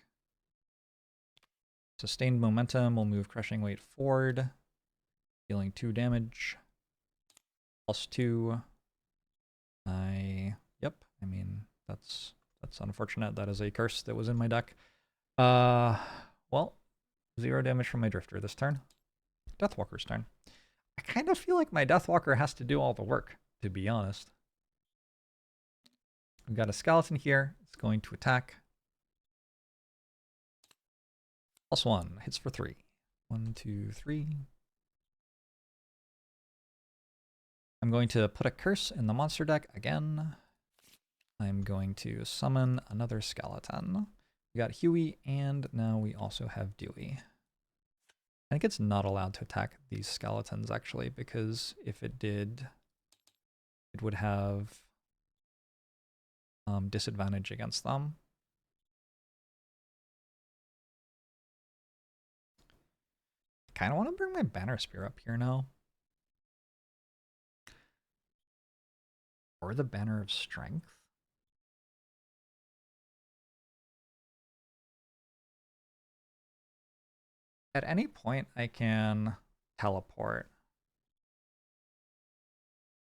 Sustained Momentum will move Crushing Weight forward, dealing 2 damage. +2. Yep, I mean, that's unfortunate. That is a curse that was in my deck. Well, 0 damage from my Drifter this turn. Deathwalker's turn. I kind of feel like my Deathwalker has to do all the work, to be honest. We've got a skeleton here. It's going to attack. +1, hits for 3. 1, 2, 3. I'm going to put a curse in the monster deck again. I'm going to summon another skeleton. We got Huey, and now we also have Dewey. I think it's not allowed to attack these skeletons, actually, because if it did, it would have disadvantage against them. I kind of want to bring my Banner Spear up here now. Or the Banner of Strength. At any point, I can teleport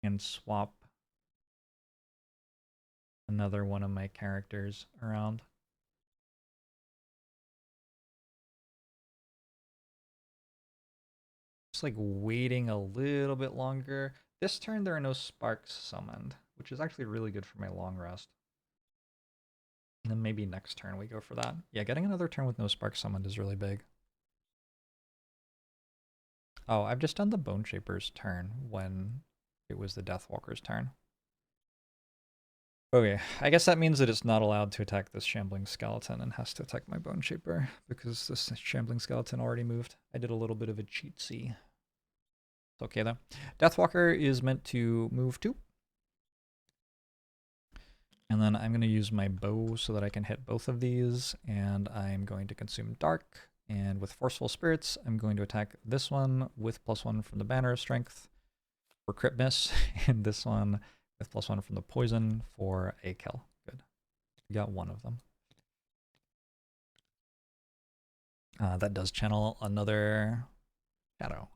and swap another one of my characters around. Just like waiting a little bit longer. This turn, there are no sparks summoned, which is actually really good for my long rest. And then maybe next turn we go for that. Yeah, getting another turn with no sparks summoned is really big. Oh, I've just done the Bone Shaper's turn when it was the Deathwalker's turn. Okay, I guess that means that it's not allowed to attack this Shambling Skeleton and has to attack my Bone Shaper because this Shambling Skeleton already moved. I did a little bit of a cheat-see. It's okay though. Deathwalker is meant to move 2. And then I'm going to use my bow so that I can hit both of these, and I'm going to consume Dark, and with Forceful Spirits, I'm going to attack this one with +1 from the Banner of Strength for crit miss, and this one with +1 from the Poison for a kill. Good. We got one of them. That does channel another shadow.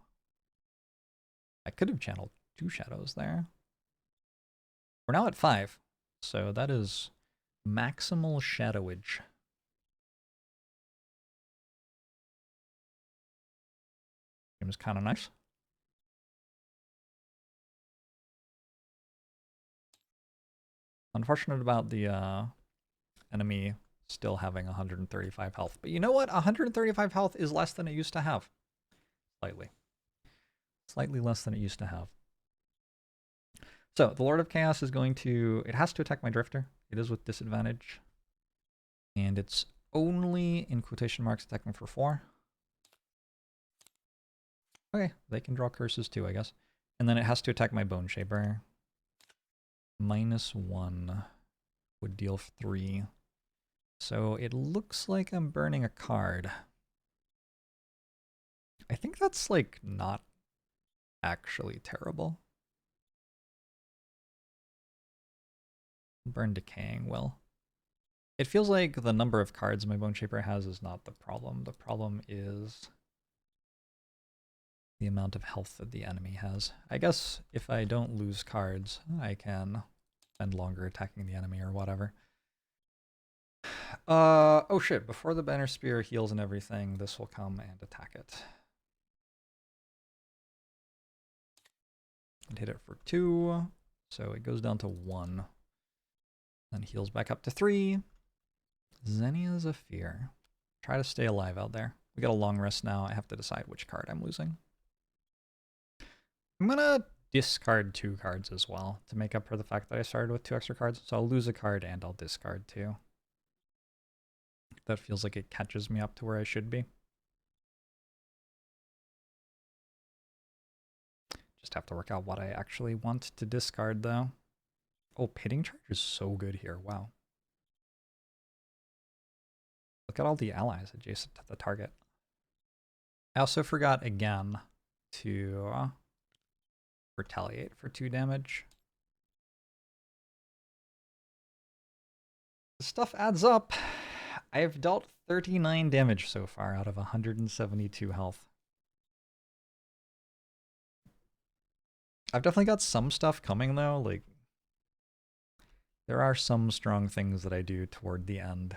I could have channeled 2 shadows there. We're now at 5, so that is maximal shadowage. Seems kind of nice. Unfortunate about the enemy still having 135 health. But you know what? 135 health is less than it used to have. Slightly. Slightly less than it used to have. So, the Lord of Chaos is going to... It has to attack my Drifter. It is with disadvantage. And it's only, in quotation marks, attacking for 4. Okay, they can draw curses too, I guess. And then it has to attack my Bone Shaper. -1 would deal 3. So it looks like I'm burning a card. I think that's, like, not actually terrible. Burn Decaying will. It feels like the number of cards my Bone Shaper has is not the problem. The problem is the amount of health that the enemy has. I guess if I don't lose cards, I can spend longer attacking the enemy or whatever. Oh shit, before the Banner Spear heals and everything, this will come and attack it. And hit it for 2, so it goes down to 1. Then heals back up to 3. Xenia's a Fear. Try to stay alive out there. We got a long rest now. I have to decide which card I'm losing. I'm gonna discard 2 cards as well to make up for the fact that I started with 2 extra cards. So I'll lose a card and I'll discard 2. That feels like it catches me up to where I should be. Just have to work out what I actually want to discard though. Oh, Pitting Charge is so good here. Wow. Look at all the allies adjacent to the target. I also forgot again to retaliate for 2 damage. This stuff adds up. I have dealt 39 damage so far out of 172 health. I've definitely got some stuff coming though, like there are some strong things that I do toward the end.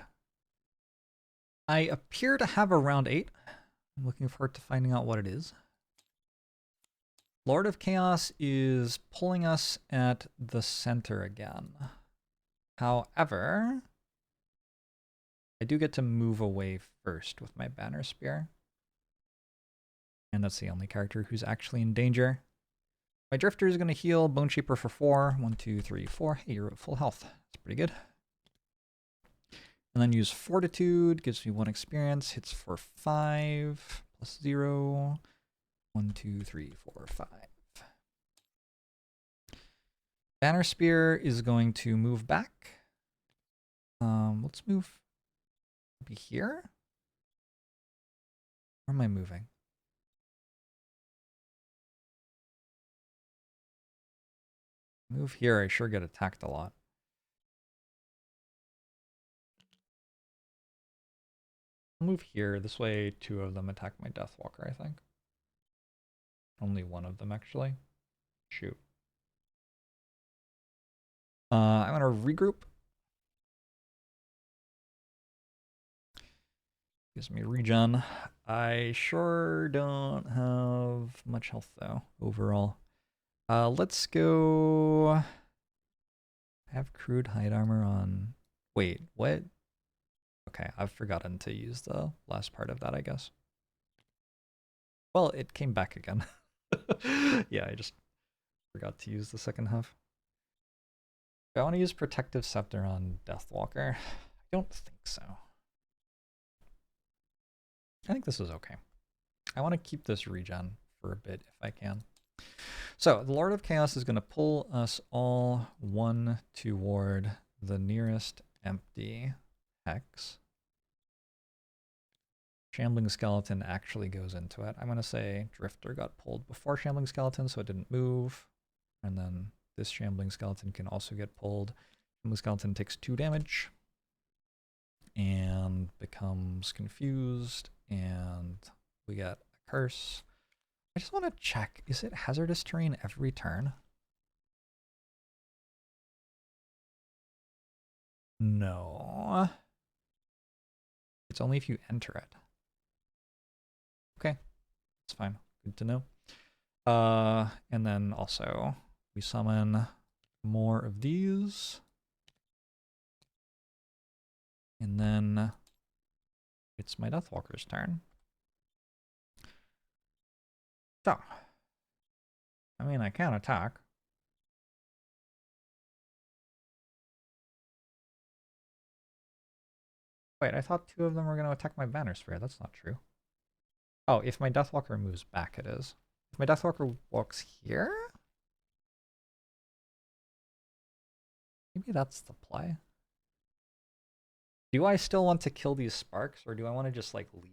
I appear to have a round 8. I'm looking forward to finding out what it is. Lord of Chaos is pulling us at the center again. However, I do get to move away first with my Banner Spear. And that's the only character who's actually in danger. My Drifter is going to heal Bone Shaper for 4. 1, 2, 3, 4. Hey, you're at full health. That's pretty good. And then use Fortitude. Gives me 1 experience. Hits for 5. +0. 1, 2, 3, 4, 5. Banner Spear is going to move back. Let's move maybe here. Where am I moving? Move here, I sure get attacked a lot. I'll move here. This way 2 of them attack my Deathwalker, I think. Only 1 of them, actually. Shoot. I'm gonna regroup. Gives me regen. I sure don't have much health though, overall. Let's go... I have crude hide armor on... Wait, what? Okay, I've forgotten to use the last part of that, I guess. Well, it came back again. Yeah, I just forgot to use the second half. Do I want to use Protective Scepter on Deathwalker? I don't think so. I think this is okay. I want to keep this regen for a bit if I can. So, the Lord of Chaos is going to pull us all 1 toward the nearest empty hex. Shambling Skeleton actually goes into it. I'm going to say Drifter got pulled before Shambling Skeleton, so it didn't move. And then this Shambling Skeleton can also get pulled. Shambling Skeleton takes 2 damage and becomes confused, and we get a curse. I just want to check, is it hazardous terrain every turn? No. It's only if you enter it. Okay, that's fine. Good to know. And then also we summon more of these. And then it's my Deathwalker's turn. So, I mean, I can attack. Wait, I thought 2 of them were going to attack my Banner Spear. That's not true. Oh, if my Deathwalker moves back, it is. If my Deathwalker walks here? Maybe that's the play. Do I still want to kill these sparks, or do I want to just, like, leave?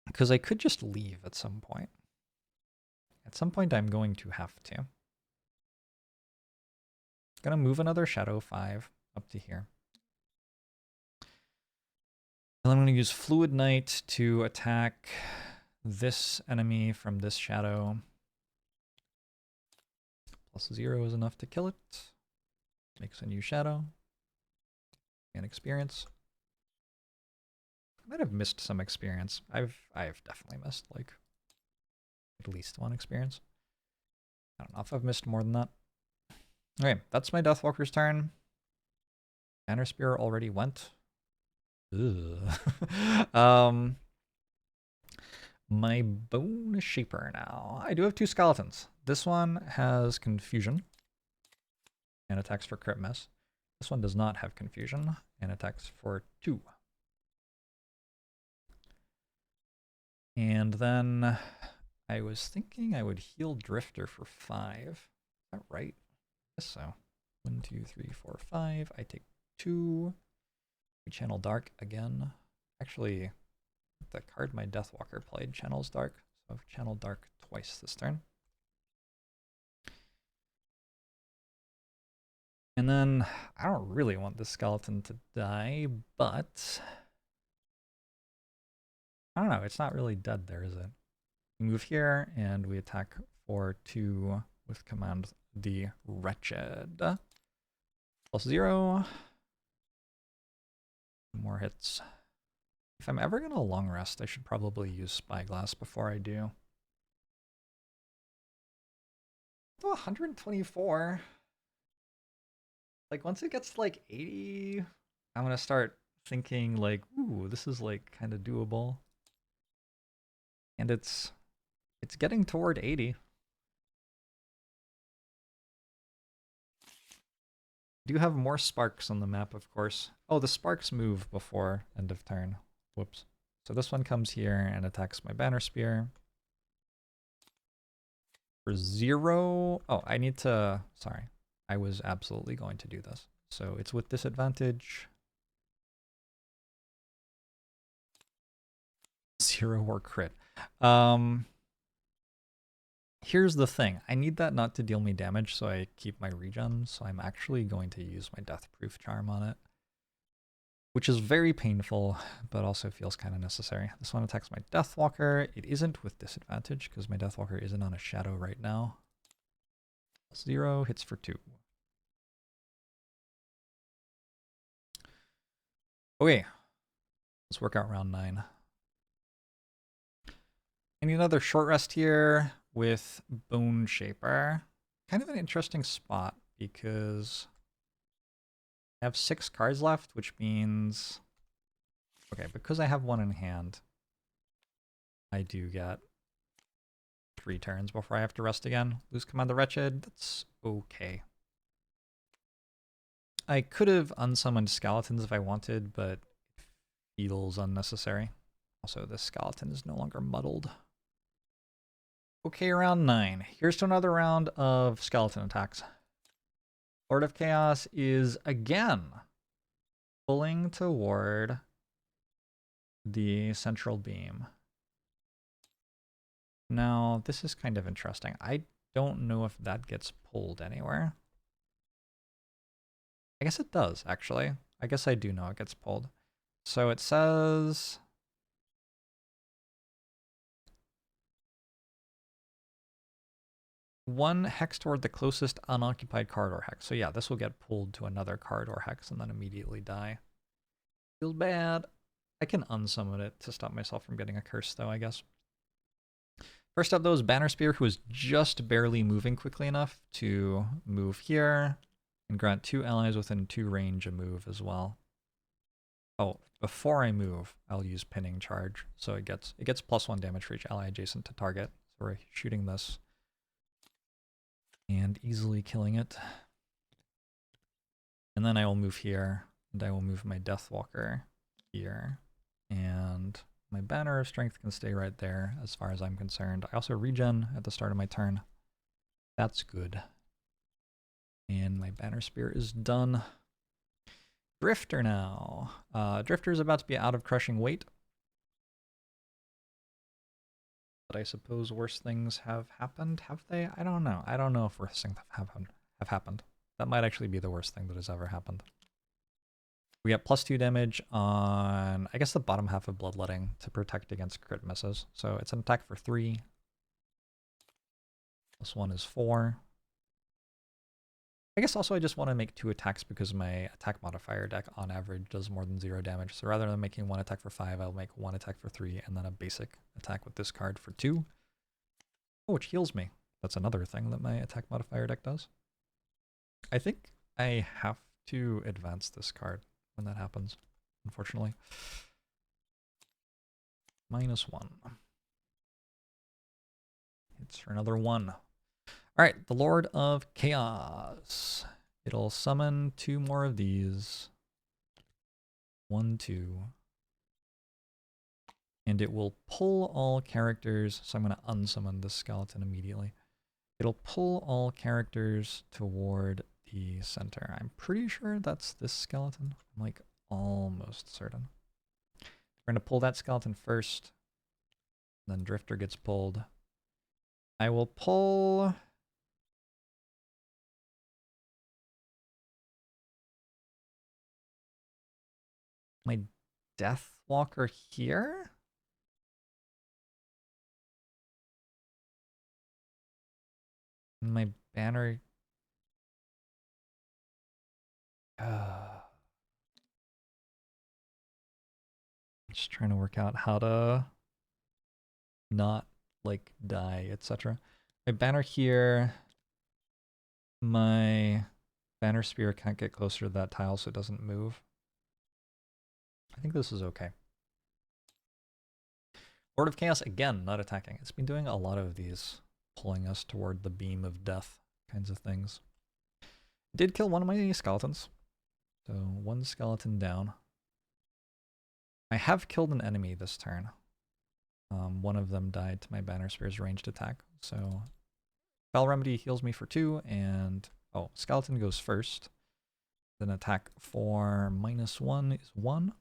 Because I could just leave at some point. At some point, I'm going to have to. Gonna move another Shadow 5 up to here. And I'm going to use Fluid Knight to attack this enemy from this shadow. +0 is enough to kill it. Makes a new shadow. And experience. I might have missed some experience. I've definitely missed like at least 1 experience. I don't know if I've missed more than that. Okay, that's my Deathwalker's turn. Banner Spear already went. My Bone Shaper now. I do have 2 skeletons. This one has Confusion and attacks for crit miss. This one does not have Confusion and attacks for 2. And then I was thinking I would heal Drifter for 5. Is that right? Yes, so 1, 2, 3, 4, 5. I take 2. We channel Dark again. Actually, the card my Deathwalker played channels Dark, so I've channeled Dark twice this turn. And then I don't really want this skeleton to die, but I don't know, it's not really dead there, is it? We move here and we attack for 2 with command the Wretched. +0. More hits. If I'm ever gonna long rest, I should probably use Spyglass before I do. Oh, 124. Like once it gets to like 80, I'm gonna start thinking like, ooh, this is like kind of doable. And it's getting toward 80. I do have more sparks on the map, of course. Oh, the sparks move before end of turn. Whoops. So this one comes here and attacks my Banner Spear. For 0. Oh, I need to... Sorry. I was absolutely going to do this. So it's with disadvantage. 0 or crit. Here's the thing. I need that not to deal me damage, so I keep my regen. So I'm actually going to use my Deathproof Charm on it, which is very painful, but also feels kind of necessary. This one attacks my Deathwalker. It isn't with disadvantage, because my Deathwalker isn't on a shadow right now. +0, hits for 2. Okay, let's work out round 9. I need another short rest here with Bone Shaper. Kind of an interesting spot, because I have 6 cards left, which means... Okay, because I have 1 in hand, I do get 3 turns before I have to rest again. Lose Command the Wretched, that's okay. I could have unsummoned skeletons if I wanted, but it feels unnecessary. Also, this skeleton is no longer muddled. Okay, round 9. Here's to another round of skeleton attacks. Lord of Chaos is again pulling toward the central beam. Now, this is kind of interesting. I don't know if that gets pulled anywhere. I guess it does, actually. I guess I do know it gets pulled. So it says... one hex toward the closest unoccupied corridor hex. So yeah, this will get pulled to another corridor hex and then immediately die. Feels bad. I can unsummon it to stop myself from getting a curse, though, I guess. First up, though, is Banner Spear, who is just barely moving quickly enough to move here and grant 2 allies within 2 range a move as well. Oh, before I move, I'll use Pinning Charge, so it gets +1 damage for each ally adjacent to target. So we're shooting this and easily killing it. And then I will move here, and I will move my Deathwalker here, and my Banner of Strength can stay right there as far as I'm concerned. I also regen at the start of my turn. That's good. And my Banner Spear is done. Drifter now. Drifter is about to be out of crushing weight. But I suppose worse things have happened, have they? I don't know. I don't know if worse things have happened. That might actually be the worst thing that has ever happened. We get +2 damage on, I guess, the bottom half of Bloodletting to protect against crit misses. So it's an attack for 3. +1 is 4. I guess also I just want to make 2 attacks because my attack modifier deck on average does more than 0 damage. So rather than making 1 attack for 5, I'll make 1 attack for 3 and then a basic attack with this card for 2. Oh, which heals me. That's another thing that my attack modifier deck does. I think I have to advance this card when that happens, unfortunately. -1. It's for another 1. Alright, the Lord of Chaos. It'll summon 2 more of these. 1, 2. And it will pull all characters, so I'm going to unsummon this skeleton immediately. It'll pull all characters toward the center. I'm pretty sure that's this skeleton. I'm like almost certain. We're going to pull that skeleton first. Then Drifter gets pulled. I will pull... my Deathwalker here? And my Banner... just trying to work out how to not, like, die, etc. My Banner here... my Banner Spear can't get closer to that tile so it doesn't move. I think this is okay. Lord of Chaos, again, not attacking. It's been doing a lot of these, pulling us toward the beam of death kinds of things. Did kill one of my skeletons. So 1 skeleton down. I have killed an enemy this turn. One of them died to my Banner Spear's ranged attack. So Spell Remedy heals me for 2, and oh, skeleton goes first. Then attack for -1 is 1.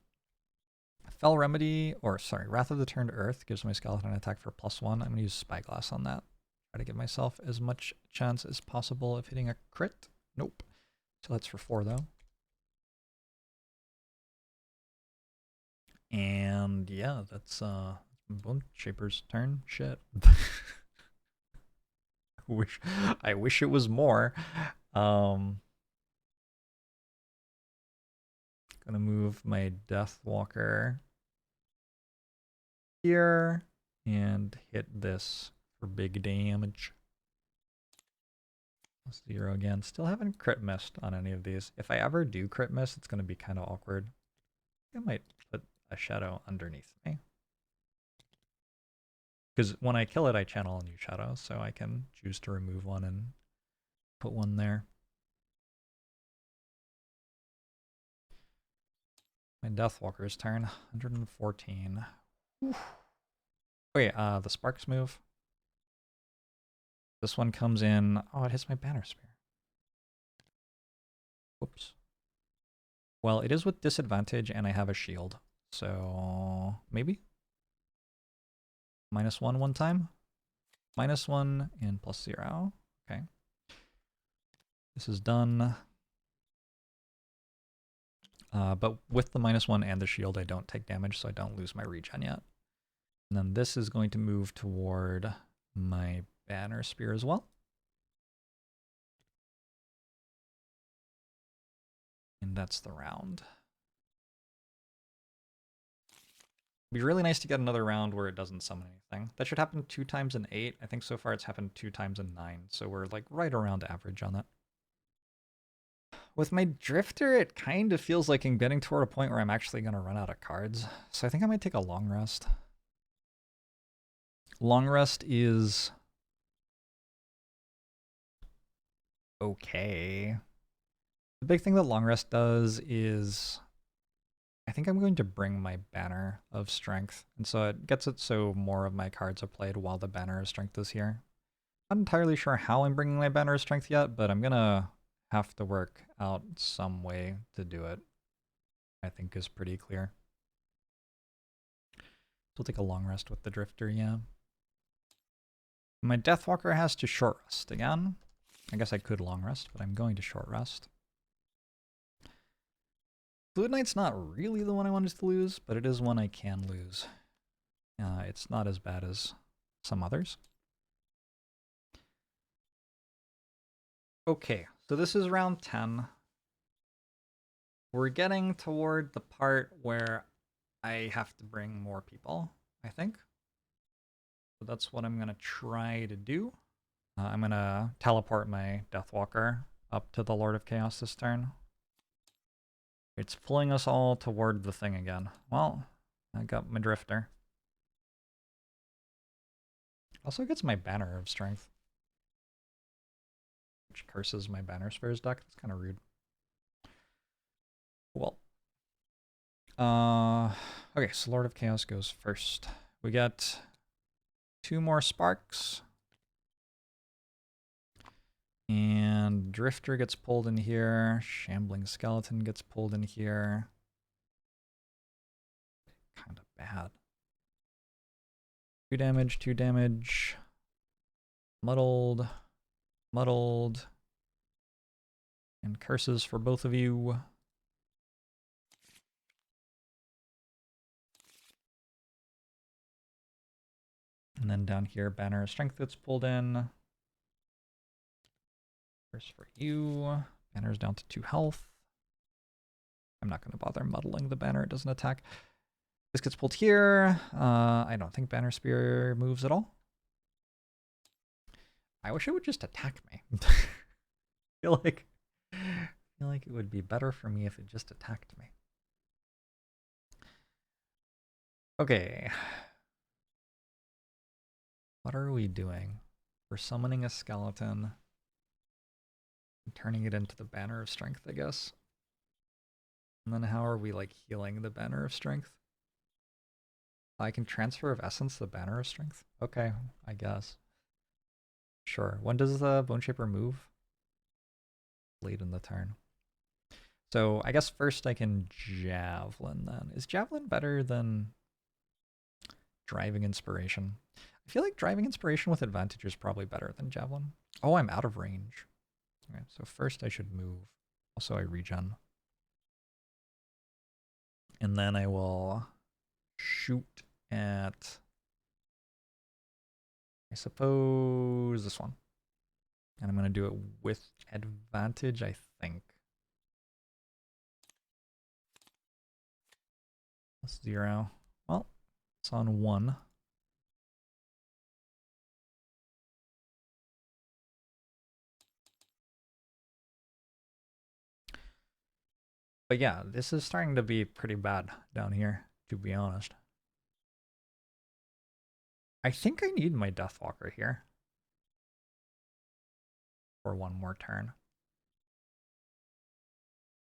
Fell Remedy, or sorry, Wrath of the Turned Earth gives my skeleton an attack for +1. I'm going to use Spyglass on that. Try to give myself as much chance as possible of hitting a crit. Nope. So that's for 4 though. And yeah, that's Bone Shaper's turn. Shit. I wish it was more. Gonna move my Deathwalker here and hit this for big damage. 0 again. Still haven't crit missed on any of these. If I ever do crit miss, it's gonna be kind of awkward. I might put a shadow underneath me. Because when I kill it, I channel a new shadow, so I can choose to remove one and put one there. My Deathwalker's turn, 114. Oof. Wait, the Sparks move. This one comes in. Oh, it hits my Banner Spear. Whoops. Well, it is with disadvantage and I have a shield. So maybe? -1 one time. -1 and +0. Okay. This is done. But with the -1 and the shield, I don't take damage, so I don't lose my regen yet. And then this is going to move toward my banner spear as well. And that's the round. It'd be really nice to get another round where it doesn't summon anything. That should happen 2 times in 8. I think so far it's happened 2 times in 9. So we're like right around average on that. With my Drifter, it kind of feels like I'm getting toward a point where I'm actually going to run out of cards. So I think I might take a long rest. Long rest is okay. The big thing that long rest does is I think I'm going to bring my Banner of Strength. And so it gets it so more of my cards are played while the Banner of Strength is here. Not entirely sure how I'm bringing my Banner of Strength yet, but I'm going to have to work out some way to do it. I think is pretty clear. So we'll take a long rest with the Drifter, yeah. My Deathwalker has to short rest again. I guess I could long rest, but I'm going to short rest. Fluid Knight's not really the one I wanted to lose, but it is one I can lose. It's not as bad as some others. Okay, so this is round 10. We're getting toward the part where I have to bring more people, I think. So that's what I'm going to try to do. I'm going to teleport my Deathwalker up to the Lord of Chaos this turn. It's pulling us all toward the thing again. Well, I got my Drifter. Also gets my Banner of Strength, which curses my Banner Spares deck. That's kind of rude. Well. Okay, so Lord of Chaos goes first. We got 2 more Sparks. And Drifter gets pulled in here. Shambling Skeleton gets pulled in here. Kind of bad. 2 damage, 2 damage. Muddled. Muddled. And curses for both of you. And then down here, Banner of Strength gets pulled in. Curse for you. Banner's down to 2 health. I'm not going to bother muddling the Banner, it doesn't attack. This gets pulled here. I don't think Banner Spear moves at all. I wish it would just attack me. I feel like it would be better for me if it just attacked me. Okay. What are we doing? We're summoning a skeleton and turning it into the Banner of Strength, I guess. And then how are we like healing the Banner of Strength? I can transfer of essence the Banner of Strength? Okay, I guess. Sure. When does the Bone Shaper move? Late in the turn. So I guess first I can Javelin then. Is Javelin better than Driving Inspiration? I feel like Driving Inspiration with advantage is probably better than Javelin. Oh, I'm out of range. Okay, so first I should move. Also I regen. And then I will shoot at, I suppose, this one. And I'm going to do it with advantage, I think. That's 0. Well, it's on 1. But yeah, this is starting to be pretty bad down here, to be honest. I think I need my Deathwalker here for 1 more turn.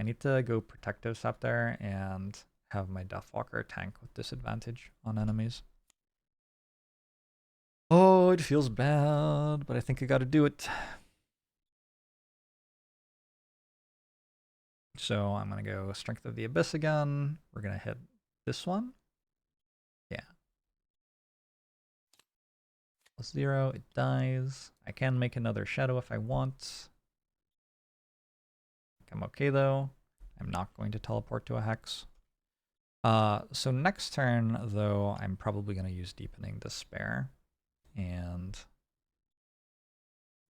I need to go Protective Scepter and have my Deathwalker tank with disadvantage on enemies. Oh, it feels bad, but I think I gotta do it. So I'm going to go Strength of the Abyss again. We're going to hit this one. Yeah. +0, it dies. I can make another shadow if I want. I'm okay though. I'm not going to teleport to a hex. So next turn though, I'm probably going to use Deepening Despair and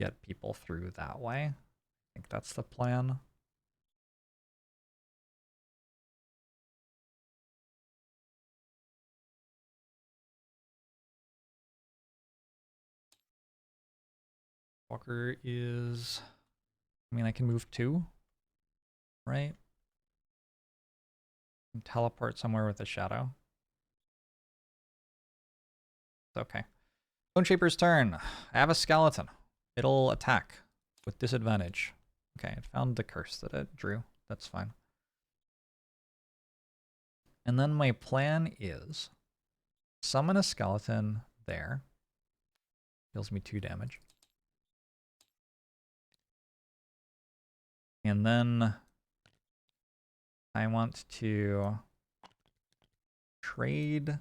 get people through that way. I think that's the plan. Walker is, I mean, I can move 2, right? And teleport somewhere with a shadow. It's okay. Bone Shaper's turn. I have a skeleton. It'll attack with disadvantage. Okay, it found the curse that it drew. That's fine. And then my plan is summon a skeleton there. Deals me 2 damage. And then I want to trade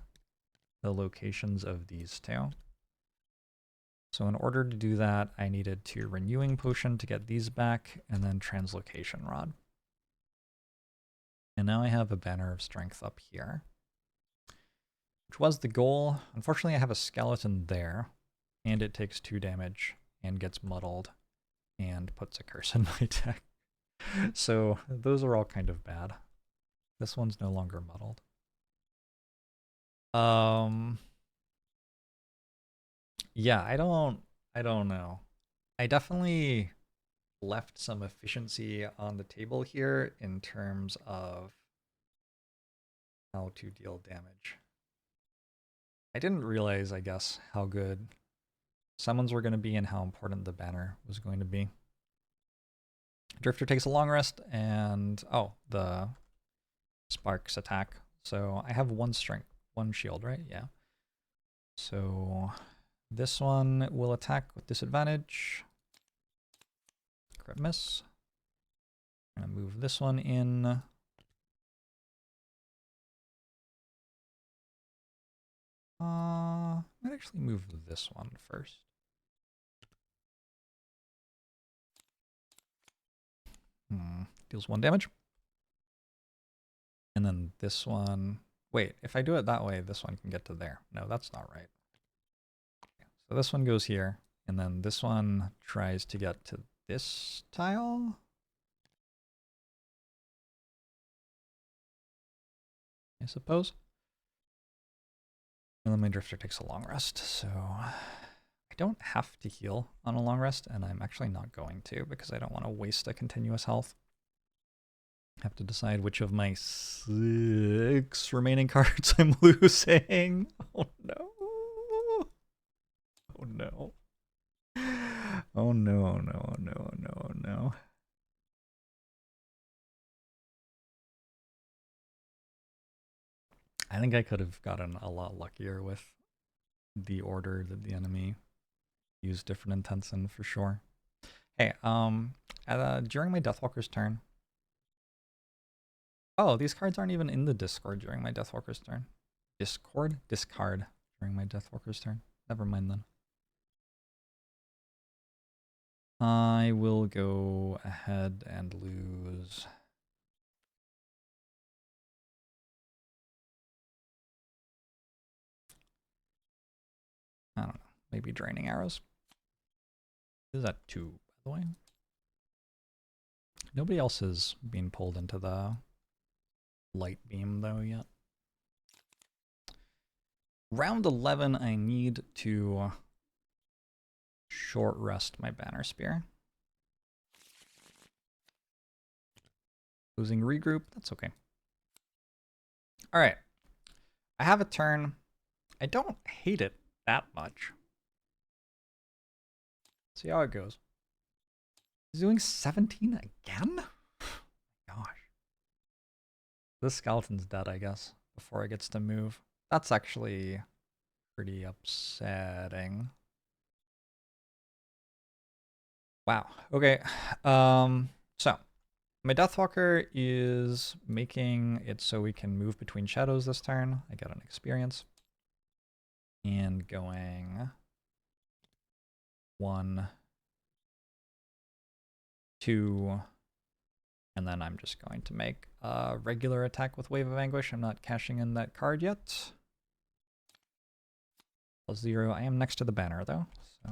the locations of these 2. So in order to do that, I needed to Renewing Potion to get these back, and then Translocation Rod. And now I have a Banner of Strength up here, which was the goal. Unfortunately, I have a skeleton there, and it takes 2 damage and gets muddled and puts a curse in my deck. So those are all kind of bad. This one's no longer muddled. Yeah, I don't know. I definitely left some efficiency on the table here in terms of how to deal damage. I didn't realize, I guess, how good summons were going to be and how important the banner was going to be. Drifter takes a long rest and, oh, the sparks attack. So I have 1 strength, 1 shield, right? Yeah. So this one will attack with disadvantage. Crit miss. I'm going to move this one in. I might actually move this one first. Deals 1 damage. And then this one, wait, if I do it that way, this one can get to there. No, that's not right. Okay, so this one goes here, and then this one tries to get to this tile. I suppose. And then my drifter takes a long rest, so I don't have to heal on a long rest, and I'm actually not going to because I don't want to waste a continuous health. I have to decide which of my 6 remaining cards I'm losing. Oh no. Oh no. Oh no, no, no, no, no. I think I could have gotten a lot luckier with the order that the enemy used different intents in for sure. Hey, during my Deathwalker's turn. Oh, these cards aren't even in the Discord during my Deathwalker's turn. Discord? Discard during my Deathwalker's turn. Never mind then. I will go ahead and lose. I don't know. Maybe Draining Arrows. Is that 2, by the way? Nobody else is being pulled into the light beam, though, yet. Round 11, I need to short rest my Banner Spear. Losing regroup, that's okay. All right. I have a turn. I don't hate it that much. See how it goes. He's doing 17 again? Gosh. This skeleton's dead, I guess, before it gets to move. That's actually pretty upsetting. Wow. Okay. So My Deathwalker is making it so we can move between shadows this turn. I got an experience. And going 1, 2, and then I'm just going to make a regular attack with Wave of Anguish. I'm not cashing in that card yet. +0. I am next to the banner though, so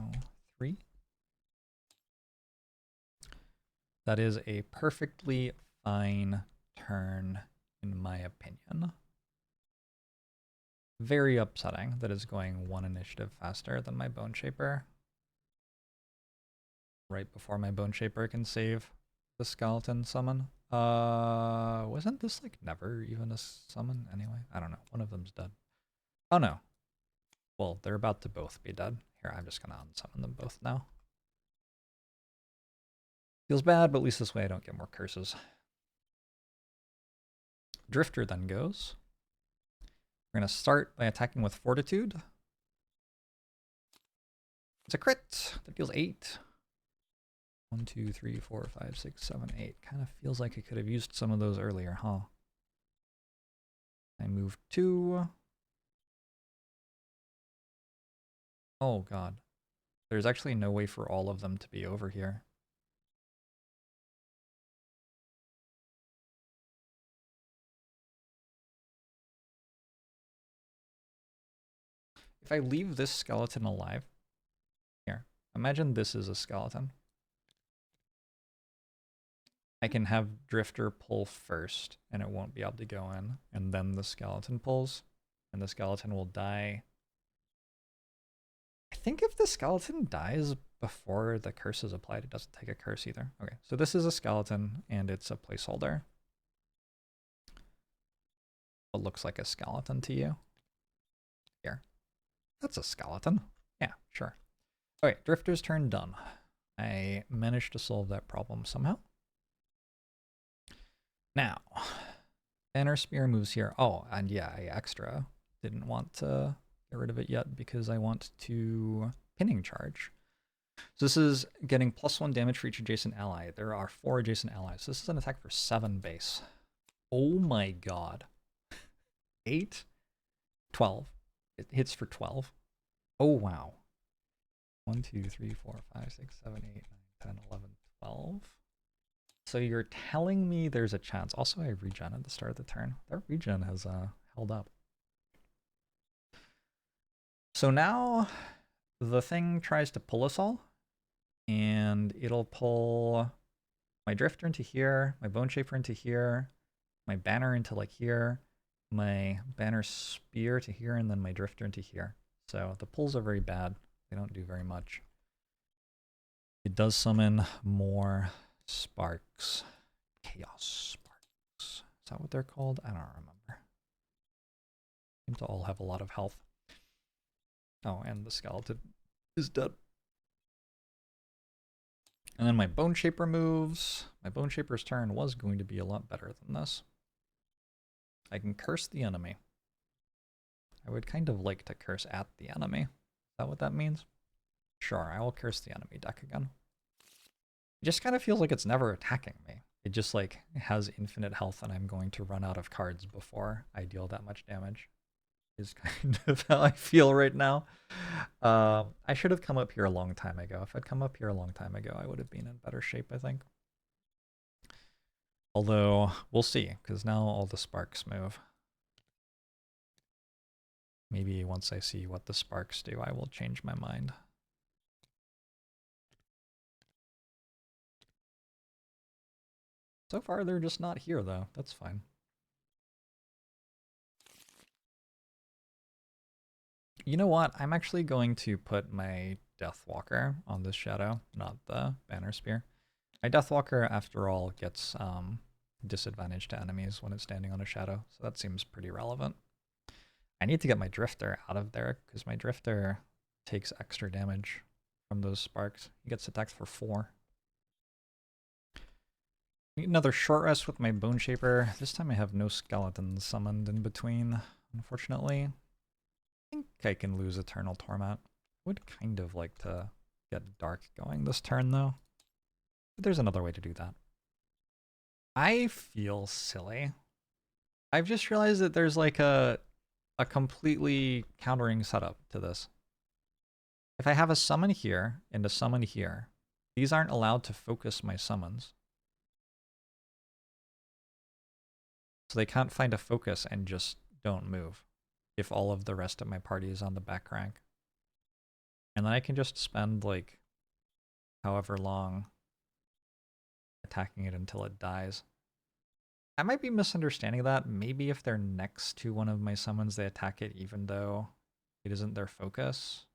3. That is a perfectly fine turn, in my opinion. Very upsetting that is going 1 initiative faster than my Bone Shaper. Right before my Bone Shaper can save the skeleton summon. Wasn't this like never even a summon anyway? I don't know. One of them's dead. Oh no. Well, they're about to both be dead. Here, I'm just gonna unsummon them both now. Feels bad, but at least this way I don't get more curses. Drifter then goes. We're gonna start by attacking with Fortitude. It's a crit that deals 8. 1, 2, 3, 4, 5, 6, 7, 8. Kind of feels like I could have used some of those earlier, huh? I move 2. Oh god. There's actually no way for all of them to be over here. If I leave this skeleton alive, here, imagine this is a skeleton. I can have Drifter pull first, and it won't be able to go in, and then the skeleton pulls, and the skeleton will die. I think if the skeleton dies before the curse is applied, it doesn't take a curse either. Okay, so this is a skeleton, and it's a placeholder. What looks like a skeleton to you? Here. That's a skeleton. Yeah, sure. Okay, Drifter's turn done. I managed to solve that problem somehow. Now, Banner Spear moves here. Oh, and yeah, I extra didn't want to get rid of it yet because I want to pinning charge. So this is getting +1 damage for each adjacent ally. There are 4 adjacent allies. So this is an attack for 7 base. Oh my god. 8, 12. It hits for 12. Oh wow. 1, 2, 3, 4, 5, 6, 7, 8, 9, 10, 11, 12. So you're telling me there's a chance. Also, I regen at the start of the turn. That regen has held up. So now the thing tries to pull us all, and it'll pull my Drifter into here, my Bone Shaper into here, my Banner into like here, my Banner Spear to here, and then my Drifter into here. So the pulls are very bad. They don't do very much. It does summon more sparks. Chaos sparks. Is that what they're called? I don't remember. Seem to all have a lot of health. Oh, and the skeleton is dead. And then my Bone Shaper moves. My Bone Shaper's turn was going to be a lot better than this. I can curse the enemy. I would kind of like to curse at the enemy. Is that what that means? Sure, I will curse the enemy deck again. It just kind of feels like it's never attacking me. It just like has infinite health and I'm going to run out of cards before I deal that much damage. Is kind of how I feel right now. I should have come up here a long time ago. If I'd come up here a long time ago, I would have been in better shape, I think. Although, we'll see, because now all the sparks move. Maybe once I see what the sparks do, I will change my mind. So far, they're just not here, though. That's fine. You know what? I'm actually going to put my Deathwalker on this shadow, not the Banner Spear. My Deathwalker, after all, gets disadvantage to enemies when it's standing on a shadow, so that seems pretty relevant. I need to get my Drifter out of there, because my Drifter takes extra damage from those sparks. He gets attacked for 4. Need another short rest with my Bone Shaper. This time I have no skeletons summoned in between, unfortunately. I think I can lose Eternal Torment. Would kind of like to get Dark going this turn, though. But there's another way to do that. I feel silly. I've just realized that there's like a completely countering setup to this. If I have a summon here and a summon here, these aren't allowed to focus my summons. So they can't find a focus and just don't move if all of the rest of my party is on the back rank. And then I can just spend like however long attacking it until it dies. I might be misunderstanding that. Maybe if they're next to one of my summons, they attack it even though it isn't their focus.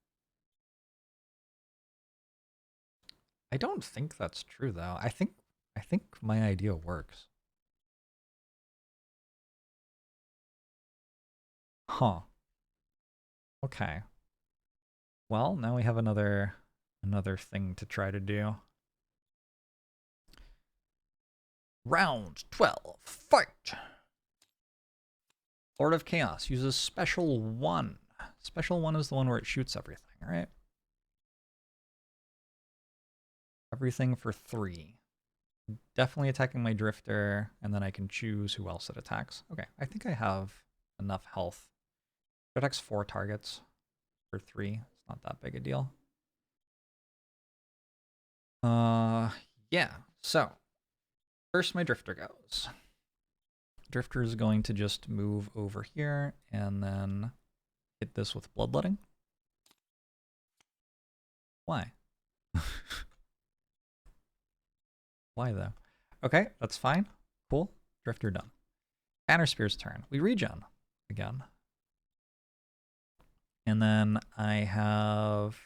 I don't think that's true though. I think my idea works. Huh. Okay. Well, now we have another thing to try to do. Round 12, fight! Lord of Chaos uses Special 1. Special 1 is the one where it shoots everything, right? Everything for 3. Definitely attacking my Drifter, and then I can choose who else it attacks. Okay, I think I have enough health. It attacks 4 targets for 3. It's not that big a deal. Yeah, so first my Drifter goes. Drifter is going to just move over here and then hit this with Bloodletting. Why? Why though? Okay, that's fine. Cool. Drifter done. Banner Spear's turn. We regen again. And then I have...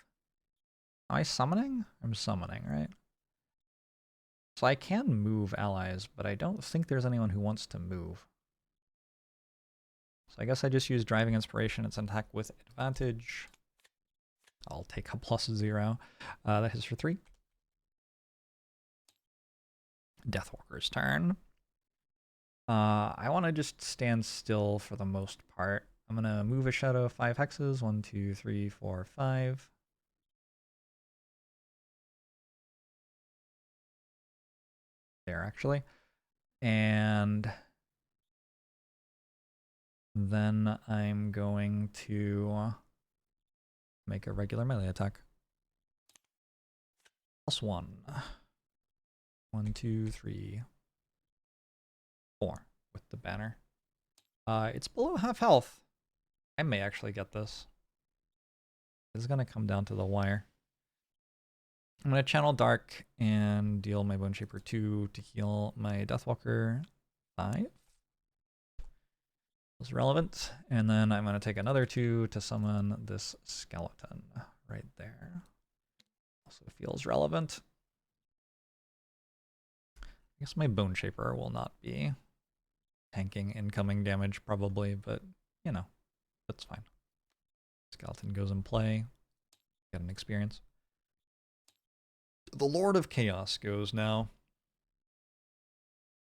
Am I summoning? I'm summoning, right? So I can move allies, but I don't think there's anyone who wants to move. So I guess I just use Driving Inspiration. It's an attack with advantage. I'll take a +0. That hits for 3. Deathwalker's turn. I want to just stand still for the most part. I'm going to move a shadow 5 hexes. 1, 2, 3, 4, 5. There, actually. And then I'm going to make a regular melee attack. +1. 1, 2, 3, 4 with the banner. It's below half health. I may actually get this. This is going to come down to the wire. I'm going to channel Dark and deal my Bone Shaper 2 to heal my Deathwalker 5. That's relevant. And then I'm going to take another 2 to summon this skeleton right there. Also feels relevant. I guess my Bone Shaper will not be tanking incoming damage probably, but you know, that's fine. Skeleton goes in play. Get an experience. The Lord of Chaos goes now.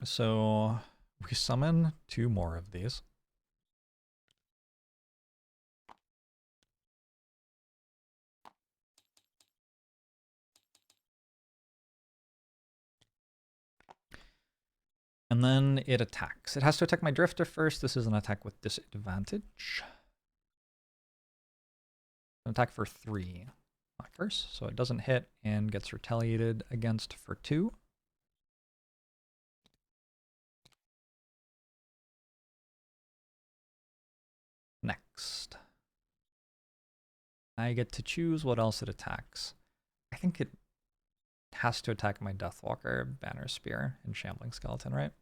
So we summon 2 more of these. And then it attacks. It has to attack my Drifter first. This is an attack with disadvantage. An attack for 3. Not curse, so it doesn't hit and gets retaliated against for 2. Next. I get to choose what else it attacks. I think it has to attack my Deathwalker, Banner Spear, and Shambling Skeleton, right?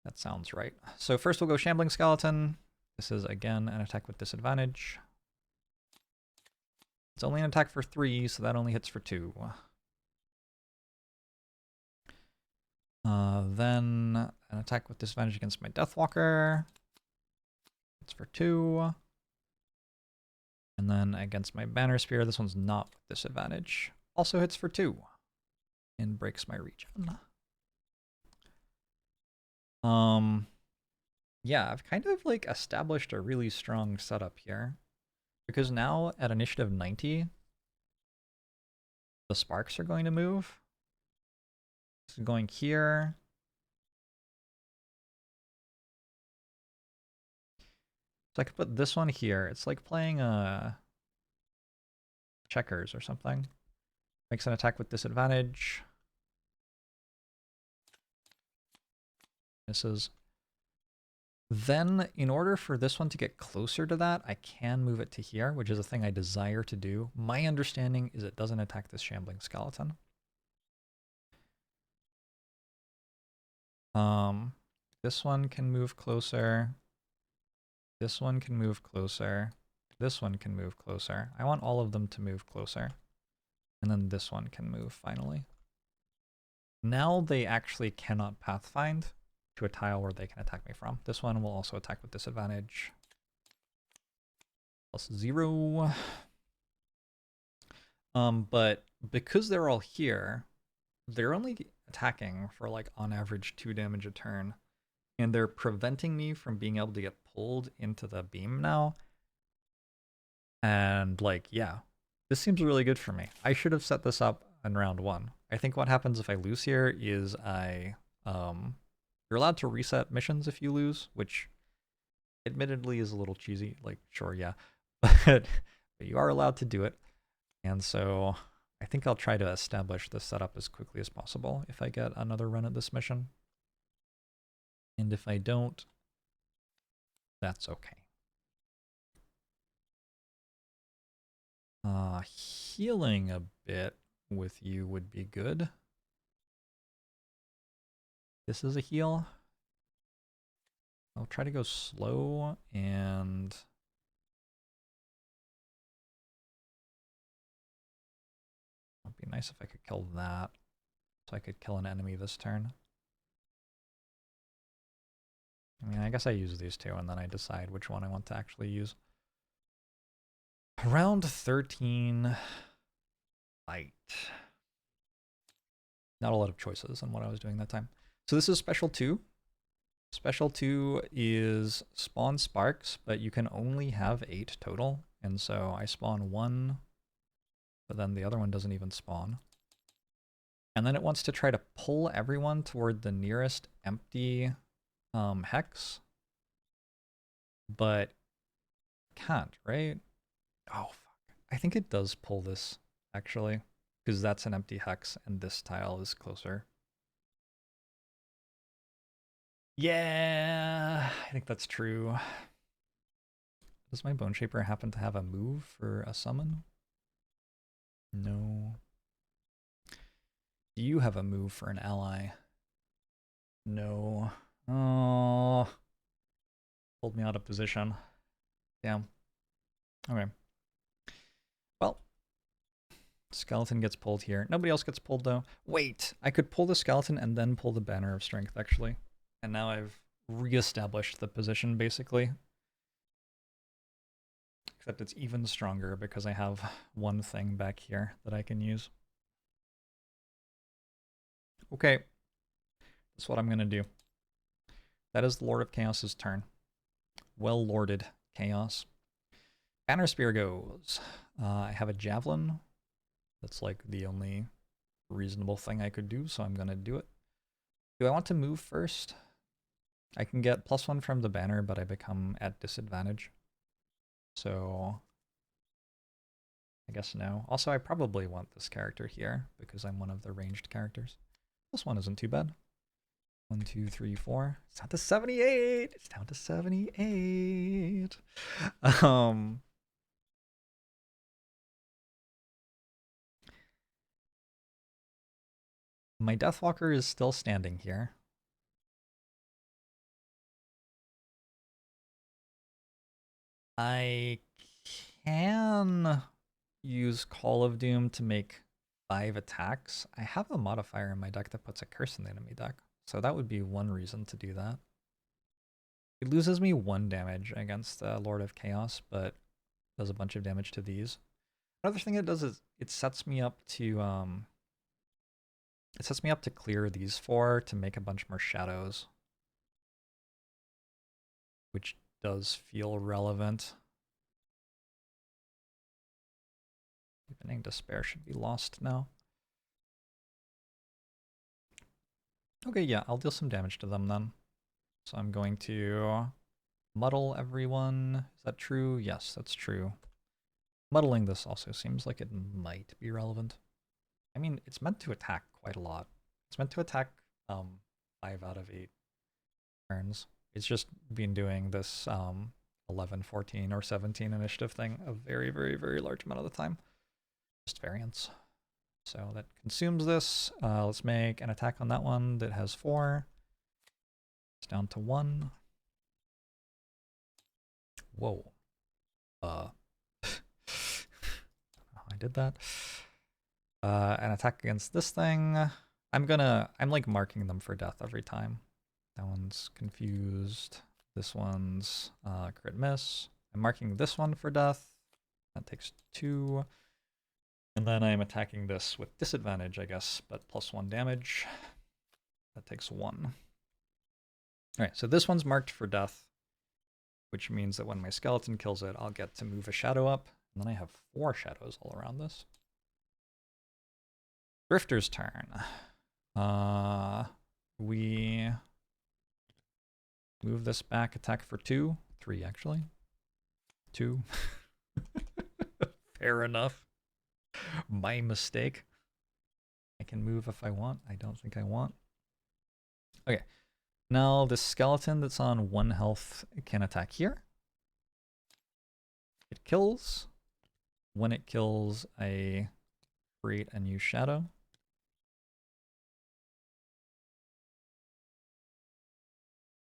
That sounds right. So first we'll go Shambling Skeleton. This is, again, an attack with disadvantage. It's only an attack for 3, so that only hits for 2. Then an attack with disadvantage against my Deathwalker. It's for 2. And then against my Banner Spear, this one's not with disadvantage. Also hits for 2. And breaks my regen. Yeah, I've kind of like established a really strong setup here. Because now at initiative 90, the sparks are going to move. This is going here. So I could put this one here. It's like playing checkers or something. Makes an attack with disadvantage. Misses. Then, in order for this one to get closer to that, I can move it to here, which is a thing I desire to do. My understanding is it doesn't attack this shambling skeleton. This one can move closer. This one can move closer. This one can move closer. I want all of them to move closer. And then this one can move finally. Now they actually cannot pathfind to a tile where they can attack me from. This one will also attack with disadvantage. +0. But because they're all here, they're only attacking for like on average 2 damage a turn. And they're preventing me from being able to get pulled into the beam now. And like, yeah, this seems really good for me. I should have set this up in round 1. I think what happens if I lose here is you're allowed to reset missions if you lose, which admittedly is a little cheesy. Like, sure, yeah, but you are allowed to do it. And so I think I'll try to establish this setup as quickly as possible if I get another run at this mission. And if I don't, that's okay. Healing a bit with you would be good. This is a heal. I'll try to go slow and it'd be nice if I could kill that so I could kill an enemy this turn. I mean, I guess I use these two and then I decide which one I want to actually use. Round 13, fight. Not a lot of choices on what I was doing that time. So this is special 2. Special 2 is spawn sparks, but you can only have 8 total. And so I spawn 1, but then the other one doesn't even spawn. And then it wants to try to pull everyone toward the nearest empty hex. But can't, right? Oh, fuck. I think it does pull this, actually, because that's an empty hex and this tile is closer. Yeah, I think that's true. Does my Bone Shaper happen to have a move for a summon? No. Do you have a move for an ally? No. Oh. Pulled me out of position. Damn. Okay. Well. Skeleton gets pulled here. Nobody else gets pulled though. Wait! I could pull the skeleton and then pull the Banner of Strength actually. And now I've re-established the position basically. Except it's even stronger because I have one thing back here that I can use. Okay. That's what I'm going to do. That is the Lord of Chaos's turn. Well lorded Chaos. Banner Spear goes. I have a Javelin. That's like the only reasonable thing I could do, so I'm going to do it. Do I want to move first? I can get +1 from the banner, but I become at disadvantage. So I guess no. Also, I probably want this character here because I'm one of the ranged characters. This one isn't too bad. 1, 2, 3, 4. It's down to 78. It's down to 78. My Deathwalker is still standing here. I can use Call of Doom to make 5 attacks. I have a modifier in my deck that puts a curse in the enemy deck, so that would be one reason to do that. It loses me 1 damage against Lord of Chaos, but does a bunch of damage to these. Another thing it does is it sets me up to clear these 4 to make a bunch more shadows, which does feel relevant. Deepening Despair should be lost now. Okay, yeah, I'll deal some damage to them then. So I'm going to muddle everyone. Is that true? Yes, that's true. Muddling this also seems like it might be relevant. I mean, it's meant to attack quite a lot. It's meant to attack 5 out of 8 turns. It's just been doing this 11, 14, or 17 initiative thing a very, very, very large amount of the time. Just variance. So that consumes this. Let's make an attack on that one that has 4. It's down to 1. Whoa. I did that. An attack against this thing. I'm like marking them for death every time. That one's confused. This one's crit miss. I'm marking this one for death. That takes 2. And then I'm attacking this with disadvantage, I guess, but +1 damage. That takes 1. Alright, so this one's marked for death, which means that when my skeleton kills it, I'll get to move a shadow up, and then I have 4 shadows all around this. Drifter's turn. We move this back, attack for 2. 3, actually. 2. Fair enough. My mistake. I can move if I want. I don't think I want. Okay. Now this skeleton that's on 1 health can attack here. It kills. When it kills, I create a new shadow.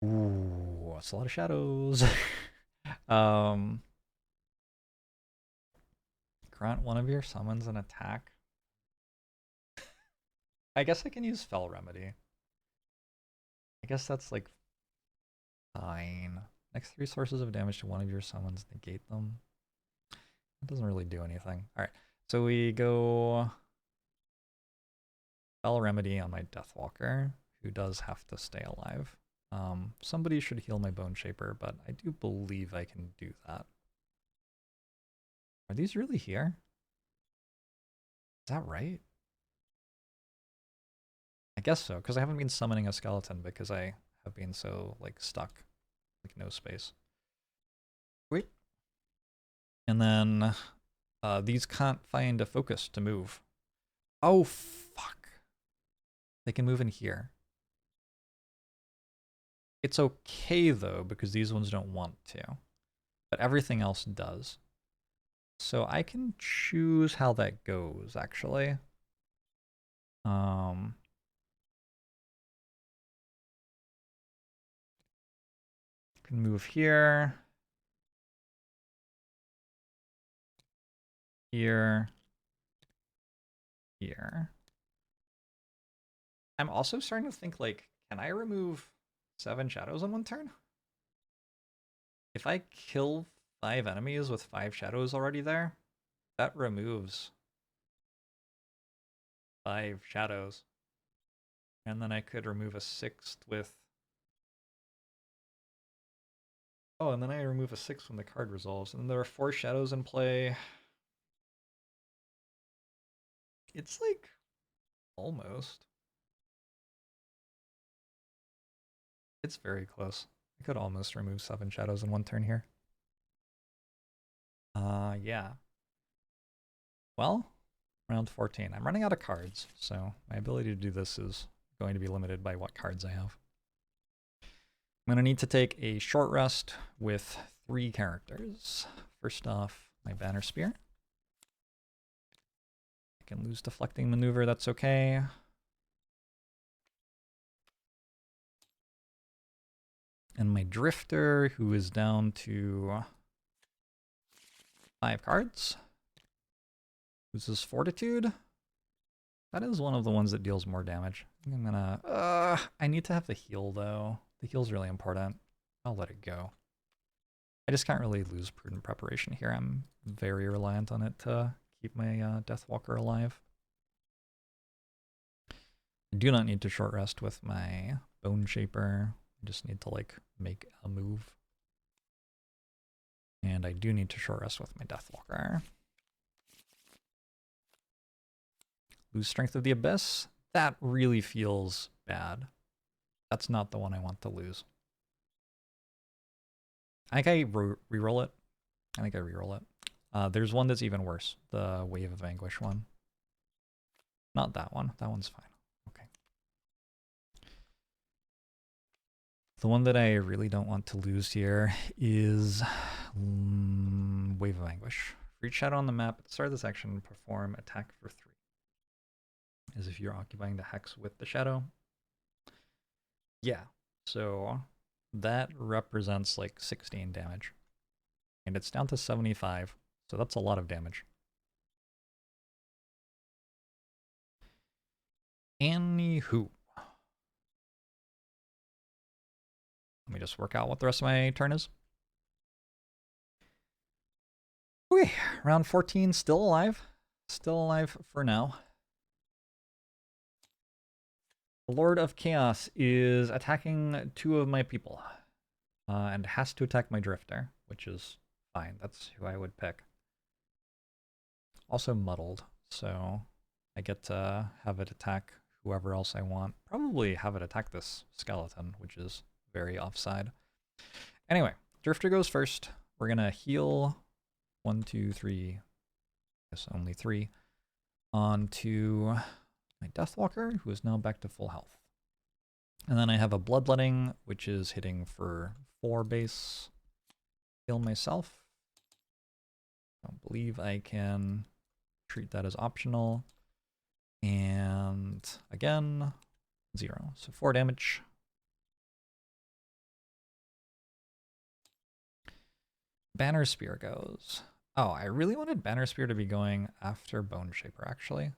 Ooh, that's a lot of shadows. Grant one of your summons an attack. I guess I can use Fell Remedy. I guess that's like fine. Next 3 sources of damage to one of your summons, negate them. It doesn't really do anything. Alright, so we go Fell Remedy on my Deathwalker, who does have to stay alive. Somebody should heal my Bone Shaper, but I do believe I can do that. Are these really here? Is that right? I guess so, because I haven't been summoning a skeleton because I have been so, like, stuck. Like, no space. Wait. And then these can't find a focus to move. Oh, fuck. They can move in here. It's okay, though, because these ones don't want to. But everything else does. So I can choose how that goes, actually. Can move here. Here. Here. I'm also starting to think, like, can I remove 7 shadows on 1 turn? If I kill 5 enemies with 5 shadows already there, that removes 5 shadows. And then I could remove a 6th with... Oh, and then I remove a 6th when the card resolves. And then there are 4 shadows in play. It's like... almost. It's very close. I could almost remove 7 shadows in 1 turn here. Yeah. Well, round 14. I'm running out of cards, so my ability to do this is going to be limited by what cards I have. I'm going to need to take a short rest with 3 characters. First off, my Banner Spear. I can lose Deflecting Maneuver, that's okay. And my Drifter, who is down to 5 cards. Loses Fortitude. That is one of the ones that deals more damage. I'm gonna... I need to have the heal, though. The heal's really important. I'll let it go. I just can't really lose Prudent Preparation here. I'm very reliant on it to keep my Deathwalker alive. I do not need to short rest with my Bone Shaper. I just need to, like, make a move. And I do need to short rest with my Deathwalker. Lose Strength of the Abyss. That really feels bad. That's not the one I want to lose. I think I reroll it. I think I reroll it. There's one that's even worse. The Wave of Anguish one. Not that one. That one's fine. Okay. The one that I really don't want to lose here is Wave of Anguish. For each shadow on the map, at the start of this action, perform attack for 3. As if you're occupying the hex with the shadow. Yeah, so that represents like 16 damage. And it's down to 75, so that's a lot of damage. Anywho. Let me just work out what the rest of my turn is. Okay, round 14, still alive. Still alive for now. The Lord of Chaos is attacking 2 of my people. And has to attack my Drifter, which is fine. That's who I would pick. Also muddled, so I get to have it attack whoever else I want. Probably have it attack this skeleton, which is very offside. Anyway, Drifter goes first. We're gonna heal 1, 2, 3. Yes, only 3. Onto my Deathwalker, who is now back to full health. And then I have a Bloodletting, which is hitting for 4 base. Heal myself. Don't believe I can treat that as optional. And again, 0. So 4 damage. Banner Spear goes. Oh, I really wanted Banner Spear to be going after Bone Shaper, actually.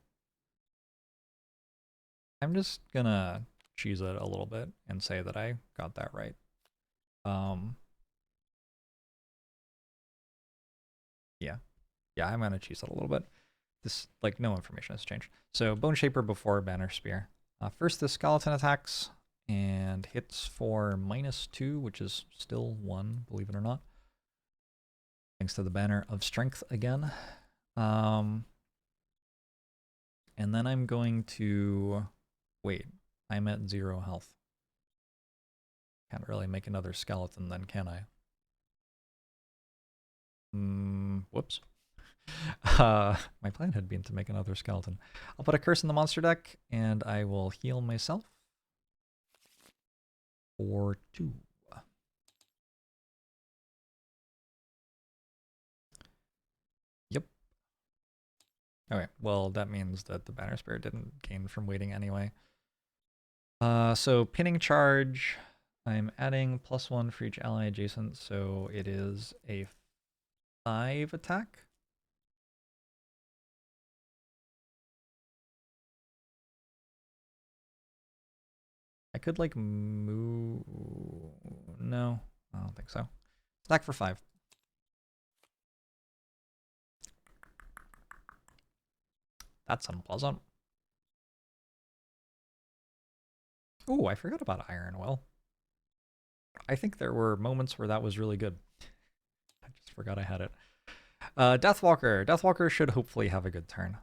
I'm just gonna cheese it a little bit and say that I got that right. Yeah, I'm gonna cheese it a little bit. This, like, no information has changed. So Bone Shaper before Banner Spear. First, the skeleton attacks and hits for -2, which is still 1, believe it or not. Thanks to the Banner of Strength again. And then I'm going to... Wait, I'm at 0 health. Can't really make another skeleton then, can I? Whoops. My plan had been to make another skeleton. I'll put a curse in the monster deck, and I will heal myself for 2. Yep. Okay, well, that means that the Banner Spear didn't gain from waiting anyway. So pinning charge, I'm adding +1 for each ally adjacent, so it is a 5 attack. I could, like, move... No, I don't think so. Attack for 5. That's unpleasant. Ooh, I forgot about Iron Will. I think there were moments where that was really good. I just forgot I had it. Deathwalker. Deathwalker should hopefully have a good turn.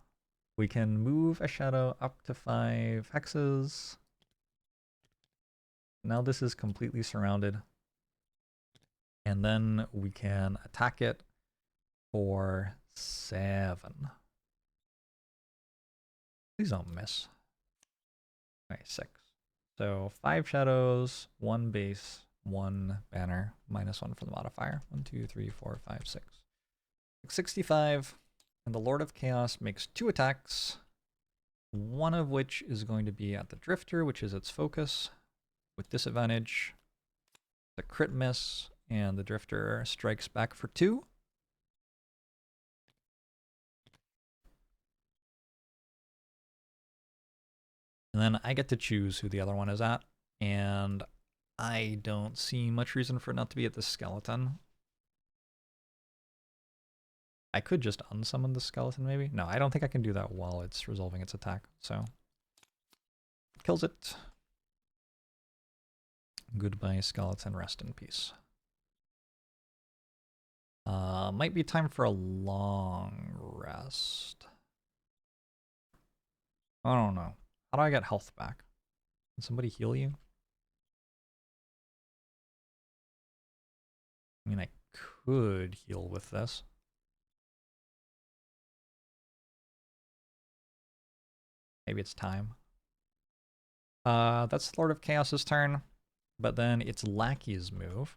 We can move a shadow up to 5 hexes. Now this is completely surrounded. And then we can attack it for 7. Please don't miss. Alright, 6. So 5 shadows, 1 base, 1 banner, -1 for the modifier. 1, 2, 3, 4, 5, 6. 65. And the Lord of Chaos makes 2 attacks. One of which is going to be at the Drifter, which is its focus, with disadvantage. The crit miss, and the Drifter strikes back for 2. And then I get to choose who the other one is at, and I don't see much reason for it not to be at the skeleton. I could just unsummon the skeleton, maybe? No, I don't think I can do that while it's resolving its attack, so... Kills it. Goodbye, skeleton. Rest in peace. Might be time for a long rest. I don't know. How do I get health back? Can somebody heal you? I mean, I could heal with this. Maybe it's time. That's Lord of Chaos's turn, but then it's Lackey's move.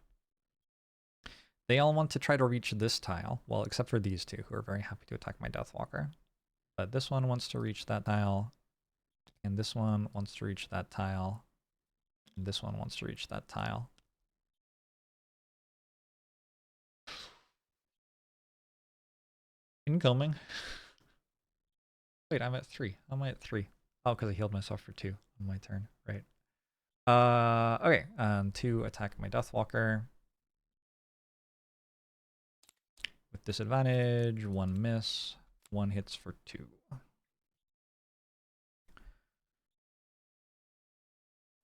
They all want to try to reach this tile, well, except for these two, who are very happy to attack my Deathwalker. But this one wants to reach that tile, and this one wants to reach that tile, and this one wants to reach that tile. Incoming. Wait, I'm at 3. How am I at 3? Oh, because I healed myself for 2 on my turn. Right. Okay. 2 attack my Deathwalker. With disadvantage, 1 miss, 1 hits for 2.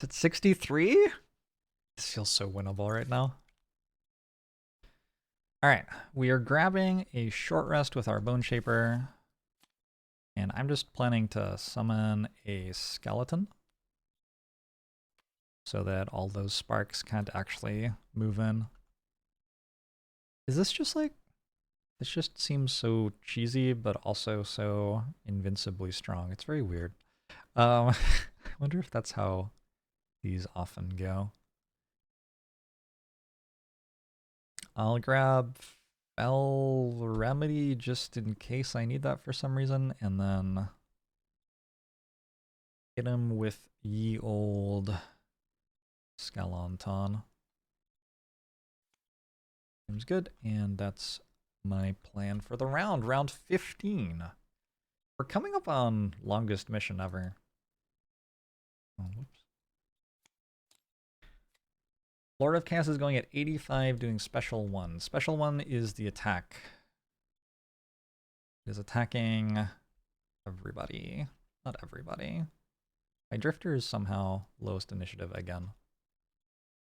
It's 63? This feels so winnable right now. Alright, we are grabbing a short rest with our Bone Shaper. And I'm just planning to summon a skeleton. So that all those sparks can't actually move in. Is this just like... This just seems so cheesy, but also so invincibly strong. It's very weird. I wonder if that's how these often go. I'll grab Fell Remedy just in case I need that for some reason, and then hit him with ye old Skeleton. Seems good, and that's my plan for the round. Round 15. We're coming up on longest mission ever. Oh, whoops. Lord of Chaos is going at 85, doing Special 1. Special 1 is the attack. It is attacking everybody. Not everybody. My Drifter is somehow lowest initiative again.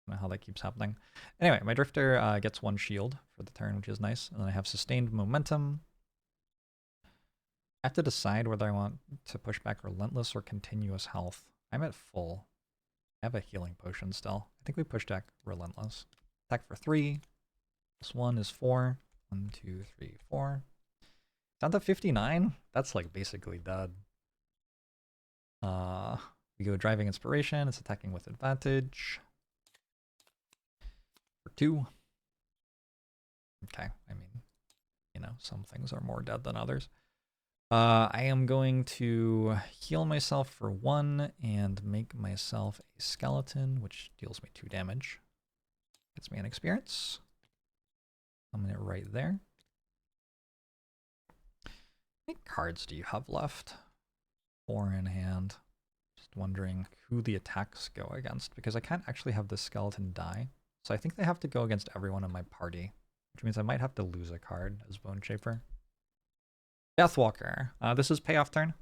I don't know how that keeps happening. Anyway, my Drifter gets 1 shield for the turn, which is nice. And then I have Sustained Momentum. I have to decide whether I want to push back Relentless or Continuous Health. I'm at full. I have a healing potion still. I think we push back Relentless. Attack for 3. This 1 is 4. 1, 2, 3, 4. Down to 59? That's like basically dead. We go Driving Inspiration. It's attacking with advantage. For 2. Okay, I mean, you know, some things are more dead than others. I am going to heal myself for 1 and make myself a skeleton, which deals me 2 damage. Gets me an experience. I'm gonna right there. How many cards do you have left? 4 in hand. Just wondering who the attacks go against, because I can't actually have this skeleton die. So I think they have to go against everyone in my party, which means I might have to lose a card as Bone Shaper. Deathwalker. This is payoff turn.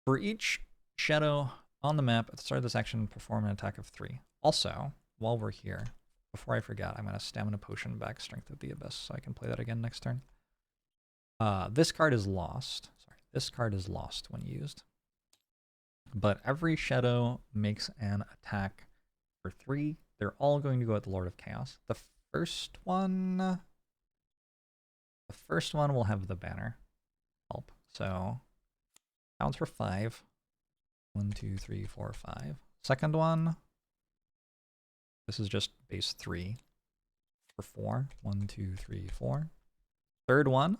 For each shadow on the map at the start of this action, perform an attack of 3. Also, while we're here, before I forget, I'm going to Stamina Potion back Strength of the Abyss so I can play that again next turn. This card is lost. Sorry, this card is lost when used. But every shadow makes an attack for 3. They're all going to go at the Lord of Chaos. The first one will have the banner. Help. So counts for 5. 1, 2, 3, 4, 5. Second one, this is just base 3 for 4. 1, 2, 3, 4. Third one,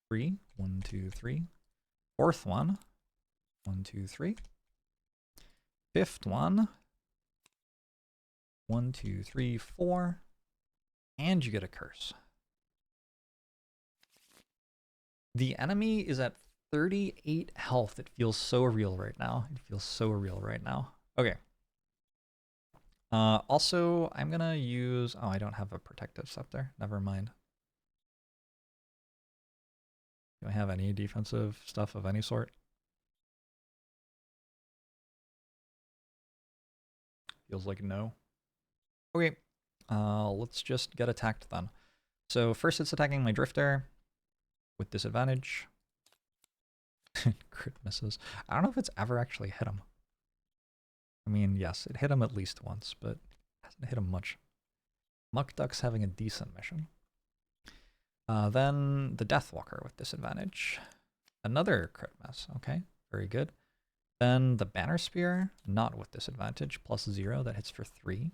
3. 1, 2, 3. Fourth one, 1, 2, 3. Fifth one, 1, 2, 3, 4. And you get a curse. The enemy is at 38 health. It feels so real right now. It feels so real right now. Okay. Also, I'm gonna use... Oh, I don't have a Protective Scepter. Never mind. Do I have any defensive stuff of any sort? Feels like no. Okay. Let's just get attacked then. So first it's attacking my Drifter with disadvantage. Crit misses. I don't know if it's ever actually hit him. I mean, yes, it hit him at least once, but it hasn't hit him much. Muck Duck's having a decent mission. Then the Deathwalker with disadvantage. Another crit miss. Okay, very good. Then the Banner Spear, not with disadvantage, +0, that hits for 3.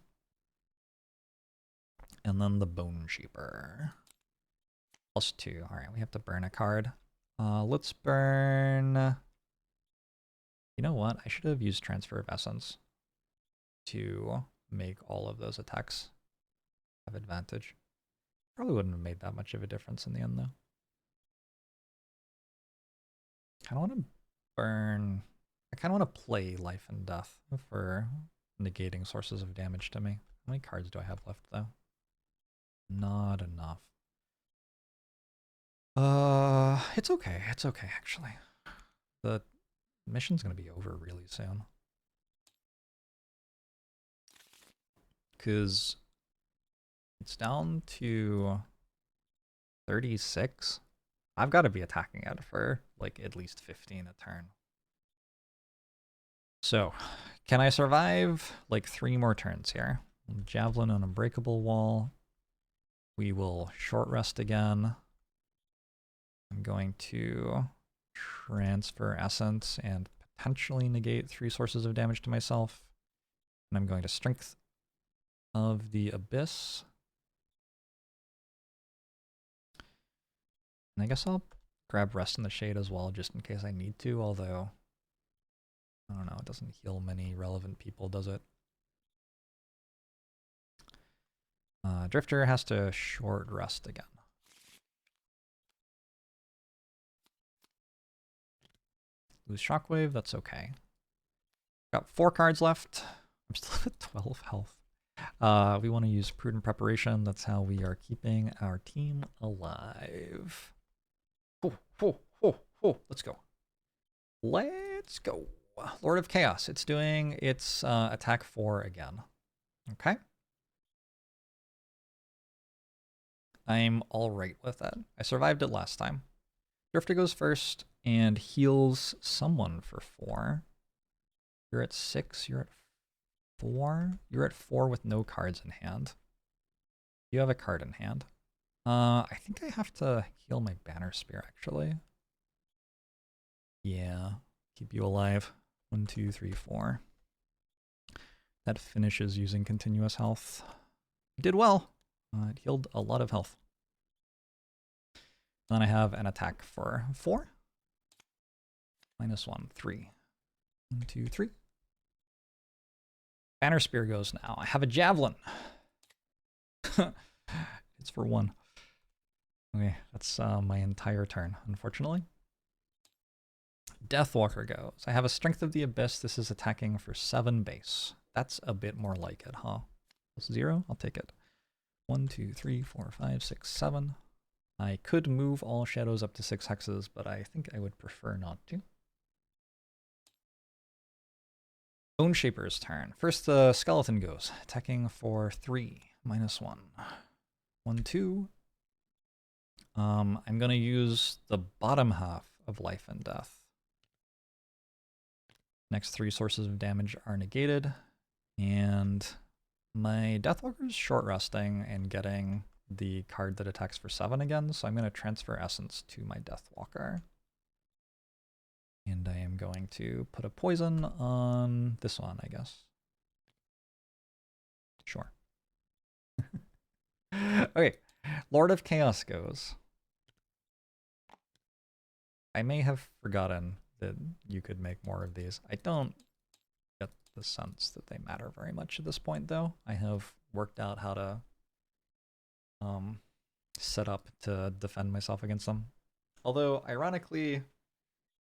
And then the Bone Sheeper, +2. All right, we have to burn a card. Let's burn... You know what? I should have used Transfer of Essence to make all of those attacks have advantage. Probably wouldn't have made that much of a difference in the end, though. I kind of want to burn... I kind of want to play Life and Death for negating sources of damage to me. How many cards do I have left, though? Not enough. It's okay. It's okay, actually. The mission's going to be over really soon. Because it's down to 36. I've got to be attacking it for, like, at least 15 a turn. So, can I survive, like, 3 more turns here? Javelin on Unbreakable Wall. We will short rest again. I'm going to transfer Essence and potentially negate 3 sources of damage to myself. And I'm going to Strength of the Abyss. And I guess I'll grab Rest in the Shade as well, just in case I need to, although, I don't know, it doesn't heal many relevant people, does it? Drifter has to short rest again. Lose Shockwave, that's okay. Got 4 cards left. I'm still at 12 health. We want to use Prudent Preparation. That's how we are keeping our team alive. Let's go. Let's go. Lord of Chaos. It's doing its attack 4 again. Okay. I'm all right with that. I survived it last time. Drifter goes first and heals someone for 4. You're at 6. You're at 4. You're at 4 with no cards in hand. You have a card in hand. I think I have to heal my Banner Spear, actually. Yeah. Keep you alive. 1, 2, 3, 4. That finishes using continuous health. Did well. It healed a lot of health. Then I have an attack for 4. -1, 3. 1, 2, 3. Banner Spear goes now. I have a Javelin. It's for 1. Okay, that's my entire turn, unfortunately. Deathwalker goes. I have a Strength of the Abyss. This is attacking for 7 base. That's a bit more like it, huh? +0? I'll take it. 1, 2, 3, 4, 5, 6, 7. I could move all shadows up to 6 hexes, but I think I would prefer not to. Bone Shaper's turn. First, the skeleton goes, attacking for 3, -1. 1, 2. I'm going to use the bottom half of Life and Death. Next 3 sources of damage are negated, and my Deathwalker's short resting and getting the card that attacks for 7 again, so I'm going to transfer Essence to my Deathwalker. And I am going to put a poison on this one, I guess. Sure. Okay, Lord of Chaos goes. I may have forgotten that you could make more of these. I don't get the sense that they matter very much at this point, though. I have worked out how to set up to defend myself against them. Although, ironically,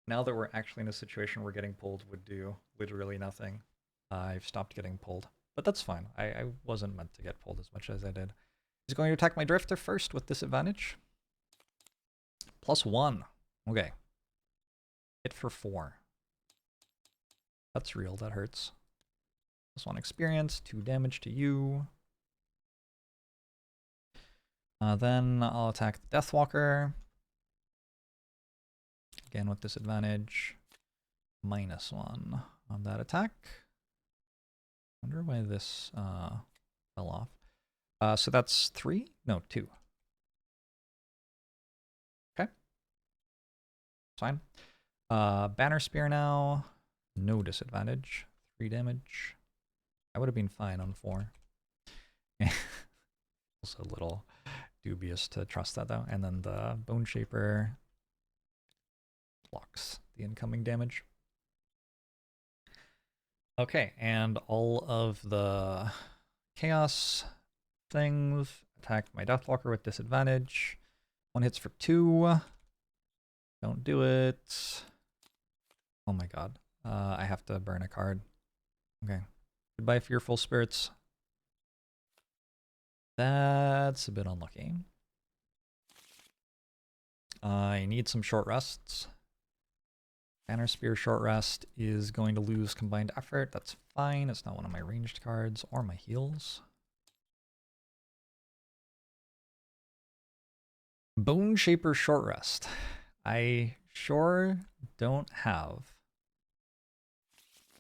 now that we're actually in a situation where getting pulled would do literally nothing, I've stopped getting pulled. But that's fine. I wasn't meant to get pulled as much as I did. He's going to attack my Drifter first with disadvantage. +1. Okay. Hit for 4. That's real, that hurts. +1 experience, 2 damage to you. Then I'll attack the Deathwalker. Again with disadvantage. -1 on that attack. Wonder why this fell off. So that's 3? No, 2. Okay. Fine. Banner Spear now. No disadvantage. 3 damage. I would have been fine on 4. Also a little dubious to trust that though. And then the Bone Shaper blocks the incoming damage. Okay, and all of the chaos things attack my Deathwalker with disadvantage. 1 hits for 2. Don't do it. Oh my god. I have to burn a card. Okay. Goodbye, Fearful Spirits. That's a bit unlucky. I need some short rests. Banner Spear short rest is going to lose combined effort. That's fine. It's not one of my ranged cards or my heals. Bone Shaper short rest. I sure don't have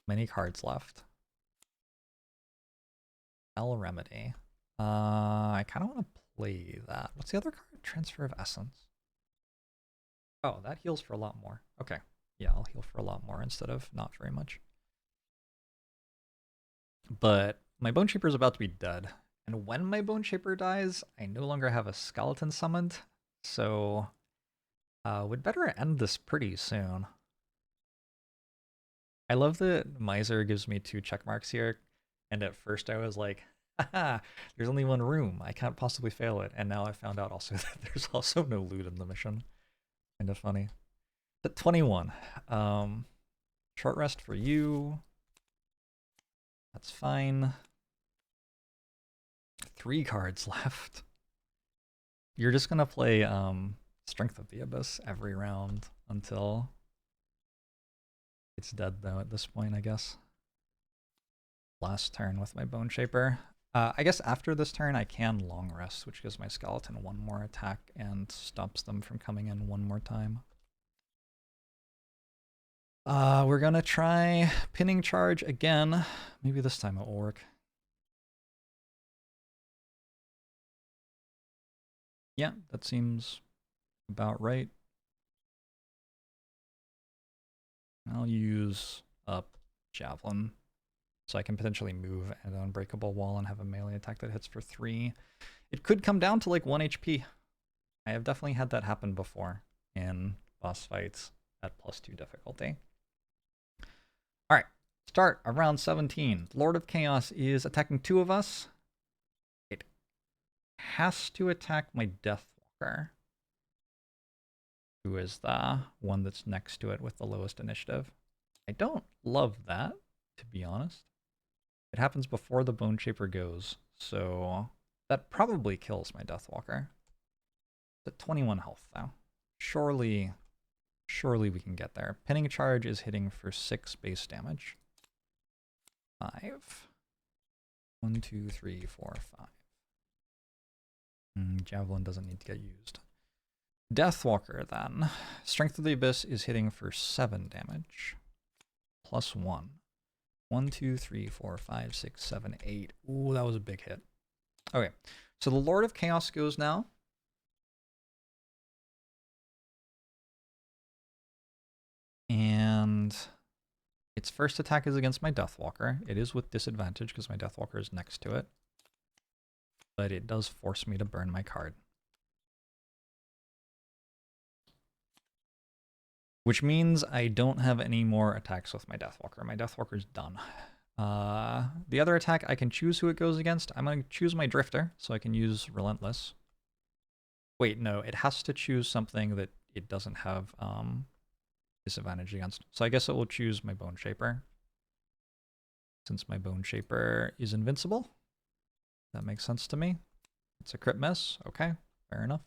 many cards left. L Remedy. I kind of want to play that. What's the other card? Transfer of Essence. Oh, that heals for a lot more. Okay. Yeah, I'll heal for a lot more instead of not very much. But my Bone Shaper is about to be dead. And when my Bone Shaper dies, I no longer have a skeleton summoned. So, we'd better end this pretty soon. I love that Miser gives me 2 check marks here. And at first I was like, haha, there's only 1 room. I can't possibly fail it. And now I found out also that there's also no loot in the mission. Kind of funny. At 21. Short rest for you. That's fine. 3 cards left. You're just gonna play Strength of the Abyss every round until it's dead though at this point, I guess. Last turn with my Bone Shaper. I guess after this turn I can long rest, which gives my skeleton 1 more attack and stops them from coming in 1 more time. We're gonna try Pinning Charge again. Maybe this time it will work. Yeah, that seems about right. I'll use up Javelin so I can potentially move an unbreakable wall and have a melee attack that hits for 3. It could come down to like 1 HP. I have definitely had that happen before in boss fights at +2 difficulty. Alright, start around 17. Lord of Chaos is attacking 2 of us. It has to attack my Deathwalker, who is the one that's next to it with the lowest initiative. I don't love that, to be honest. It happens before the Bone Shaper goes, so that probably kills my Deathwalker. It's at 21 health, though. Surely we can get there. Pinning Charge is hitting for 6 base damage. 5. 1, 2, 3, 4, 5. Javelin doesn't need to get used. Deathwalker, then. Strength of the Abyss is hitting for 7 damage. +1. 1, 2, 3, 4, 5, 6, 7, 8. Ooh, that was a big hit. Okay, so the Lord of Chaos goes now. And its first attack is against my Deathwalker. It is with disadvantage because my Deathwalker is next to it. But it does force me to burn my card. Which means I don't have any more attacks with my Deathwalker. My Deathwalker's done. The other attack, I can choose who it goes against. I'm going to choose my Drifter, so I can use Relentless. Wait, no, it has to choose something that it doesn't have disadvantage against. So I guess it will choose my Bone Shaper. Since my Bone Shaper is invincible. That makes sense to me. It's a crit miss. Okay, fair enough.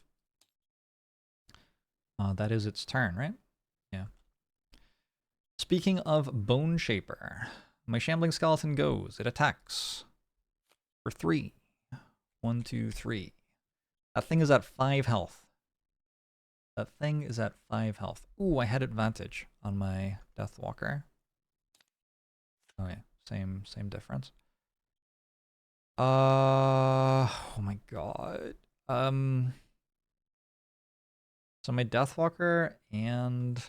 That is its turn, right? Yeah. Speaking of Bone Shaper, my Shambling Skeleton goes. It attacks for 3. 1, 2, 3. That thing is at 5 health. That thing is at 5 health. Ooh, I had advantage on my Deathwalker. Oh yeah, same difference. Oh my god. So my Deathwalker and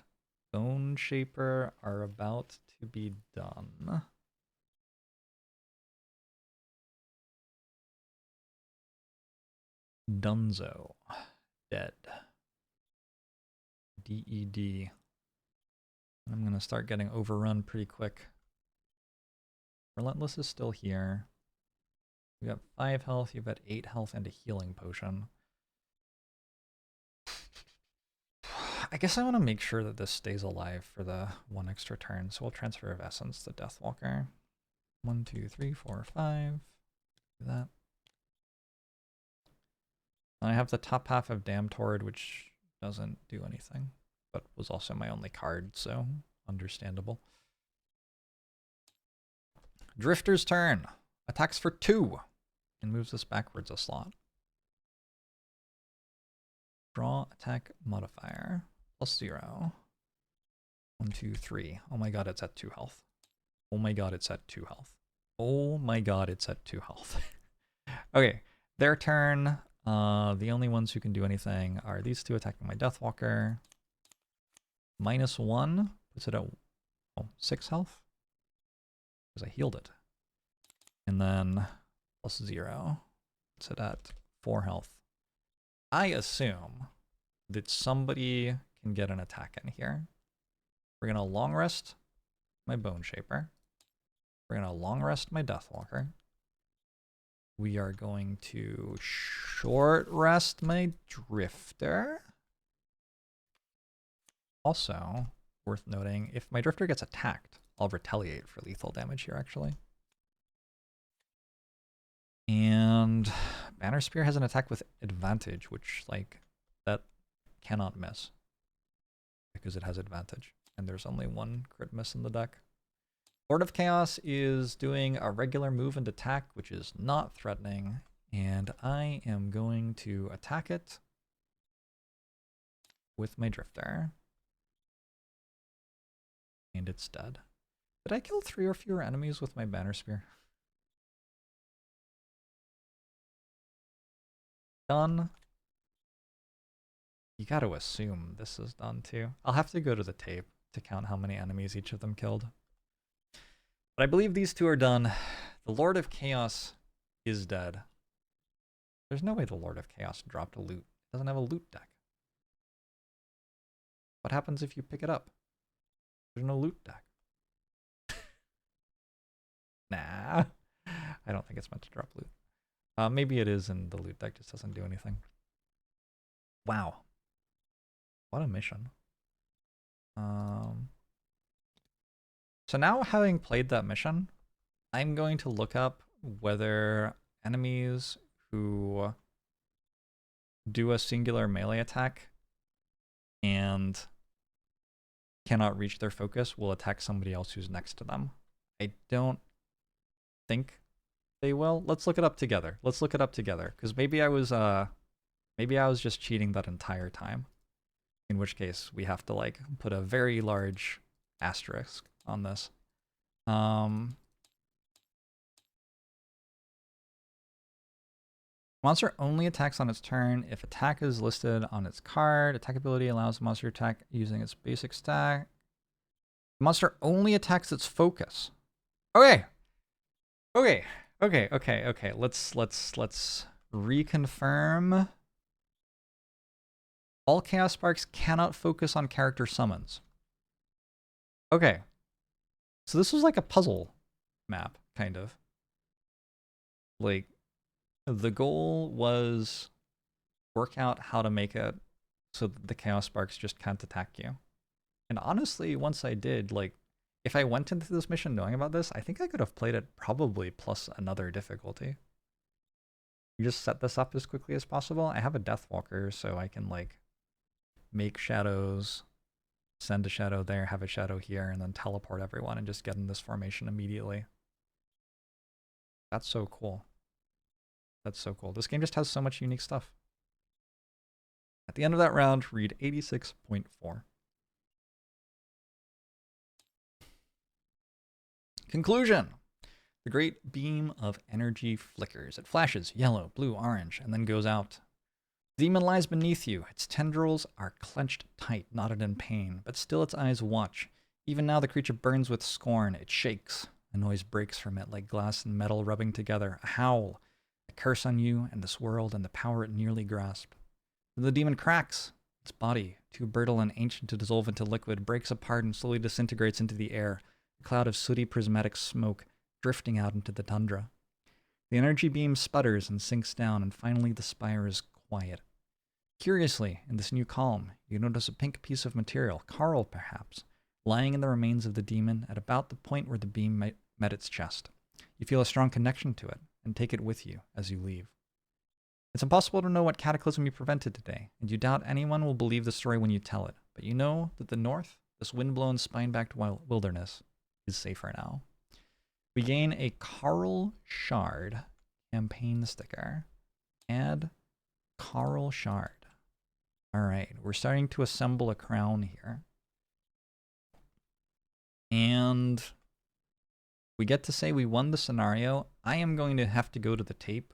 Bone Shaper are about to be done. Dunzo. Dead. DED. I'm gonna start getting overrun pretty quick. Relentless is still here. You got 5 health, you've got 8 health and a healing potion. I guess I want to make sure that this stays alive for the 1 extra turn, so we'll transfer of essence to Deathwalker. 1, 2, 3, 4, 5. Do that. And I have the top half of Damn Torrid, which doesn't do anything, but was also my only card, so understandable. Drifter's turn. Attacks for 2 and moves us backwards a slot. Draw attack modifier. +0. 1, 2, 3. Oh my god, it's at 2 health. Oh my god, it's at 2 health. Oh my god, it's at 2 health. Okay, their turn. The only ones who can do anything are these two attacking my Deathwalker. -1 puts it at 6 health. Because I healed it. And then +0 puts it at 4 health. I assume that somebody can get an attack in here. We're going to long rest my Bone Shaper. We're going to long rest my Deathwalker. We are going to short rest my Drifter. Also, worth noting, if my Drifter gets attacked, I'll retaliate for lethal damage here, actually. And Banner Spear has an attack with advantage, which, like, that cannot miss. Because it has advantage. And there's only 1 crit miss in the deck. Lord of Chaos is doing a regular move and attack, which is not threatening. And I am going to attack it with my Drifter. And it's dead. Did I kill 3 or fewer enemies with my Banner Spear? Done. You got to assume this is done too. I'll have to go to the tape to count how many enemies each of them killed. But I believe these 2 are done. The Lord of Chaos is dead. There's no way the Lord of Chaos dropped a loot. It doesn't have a loot deck. What happens if you pick it up? There's no loot deck. Nah. I don't think it's meant to drop loot. Maybe it is and the loot deck just doesn't do anything. Wow. What a mission. So now, having played that mission, I'm going to look up whether enemies who do a singular melee attack and cannot reach their focus will attack somebody else who's next to them. I don't think they will. Let's look it up together. Let's look it up together, because maybe I was just cheating that entire time. In which case, we have to like put a very large asterisk on this. Monster only attacks on its turn if attack is listed on its card. Attack ability allows the monster to attack using its basic stack. The monster only attacks its focus. Okay. Let's reconfirm. All Chaos Sparks cannot focus on character summons. Okay. So this was like a puzzle map, kind of. Like, the goal was work out how to make it so that the Chaos Sparks just can't attack you. And honestly, once I did, like, if I went into this mission knowing about this, I think I could have played it probably plus another difficulty. You just set this up as quickly as possible. I have a Deathwalker, so I can, like, make shadows, send a shadow there, have a shadow here, and then teleport everyone and just get in this formation immediately. That's so cool. That's so cool. This game just has so much unique stuff. At the end of that round, read 86.4. Conclusion. The great beam of energy flickers. It flashes yellow, blue, orange, and then goes out. The demon lies beneath you. Its tendrils are clenched tight, knotted in pain, but still its eyes watch. Even now the creature burns with scorn. It shakes. A noise breaks from it like glass and metal rubbing together. A howl. A curse on you and this world and the power it nearly grasped. Then the demon cracks. Its body, too brittle and ancient to dissolve into liquid, breaks apart and slowly disintegrates into the air, a cloud of sooty prismatic smoke drifting out into the tundra. The energy beam sputters and sinks down, and finally the spire is quiet. Curiously, in this new calm, you notice a pink piece of material, coral perhaps, lying in the remains of the demon at about the point where the beam met its chest. You feel a strong connection to it, and take it with you as you leave. It's impossible to know what cataclysm you prevented today, and you doubt anyone will believe the story when you tell it, but you know that the north, this wind-blown, spine-backed wilderness, is safer now. We gain a Coral Shard campaign sticker. Add Coral Shard. Alright, we're starting to assemble a crown here. And we get to say we won the scenario. I am going to have to go to the tape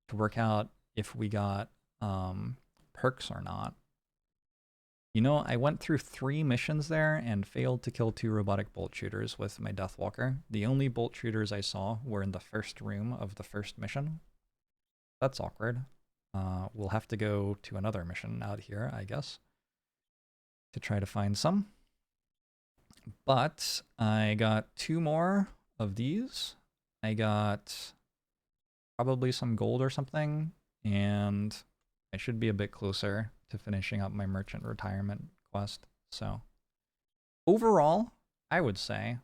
to work out if we got perks or not. You know, I went through 3 missions there and failed to kill 2 robotic bolt shooters with my Deathwalker. The only bolt shooters I saw were in the first room of the first mission. That's awkward. We'll have to go to another mission out here, I guess, to try to find some. But I got 2 more of these. I got probably some gold or something, and I should be a bit closer to finishing up my merchant retirement quest. So overall, I would say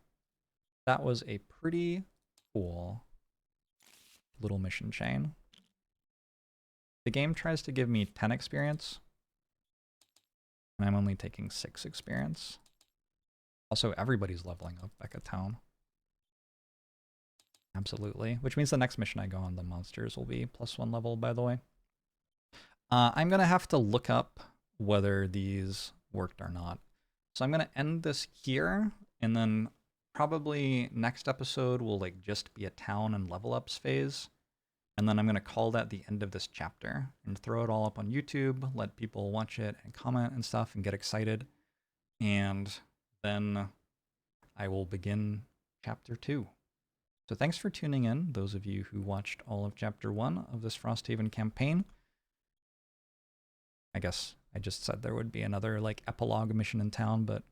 that was a pretty cool little mission chain. The game tries to give me 10 experience, and I'm only taking 6 experience. Also, everybody's leveling up back at town. Absolutely. Which means the next mission I go on, the monsters will be +1 level, by the way. I'm going to have to look up whether these worked or not. So I'm going to end this here, and then probably next episode will like just be a town and level ups phase. And then I'm going to call that the end of this chapter and throw it all up on YouTube, let people watch it and comment and stuff and get excited. And then I will begin chapter 2. So thanks for tuning in, those of you who watched all of chapter 1 of this Frosthaven campaign. I guess I just said there would be another like epilogue mission in town, but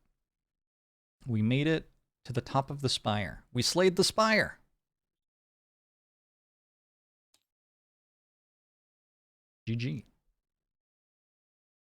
we made it to the top of the spire. We slayed the spire! GG.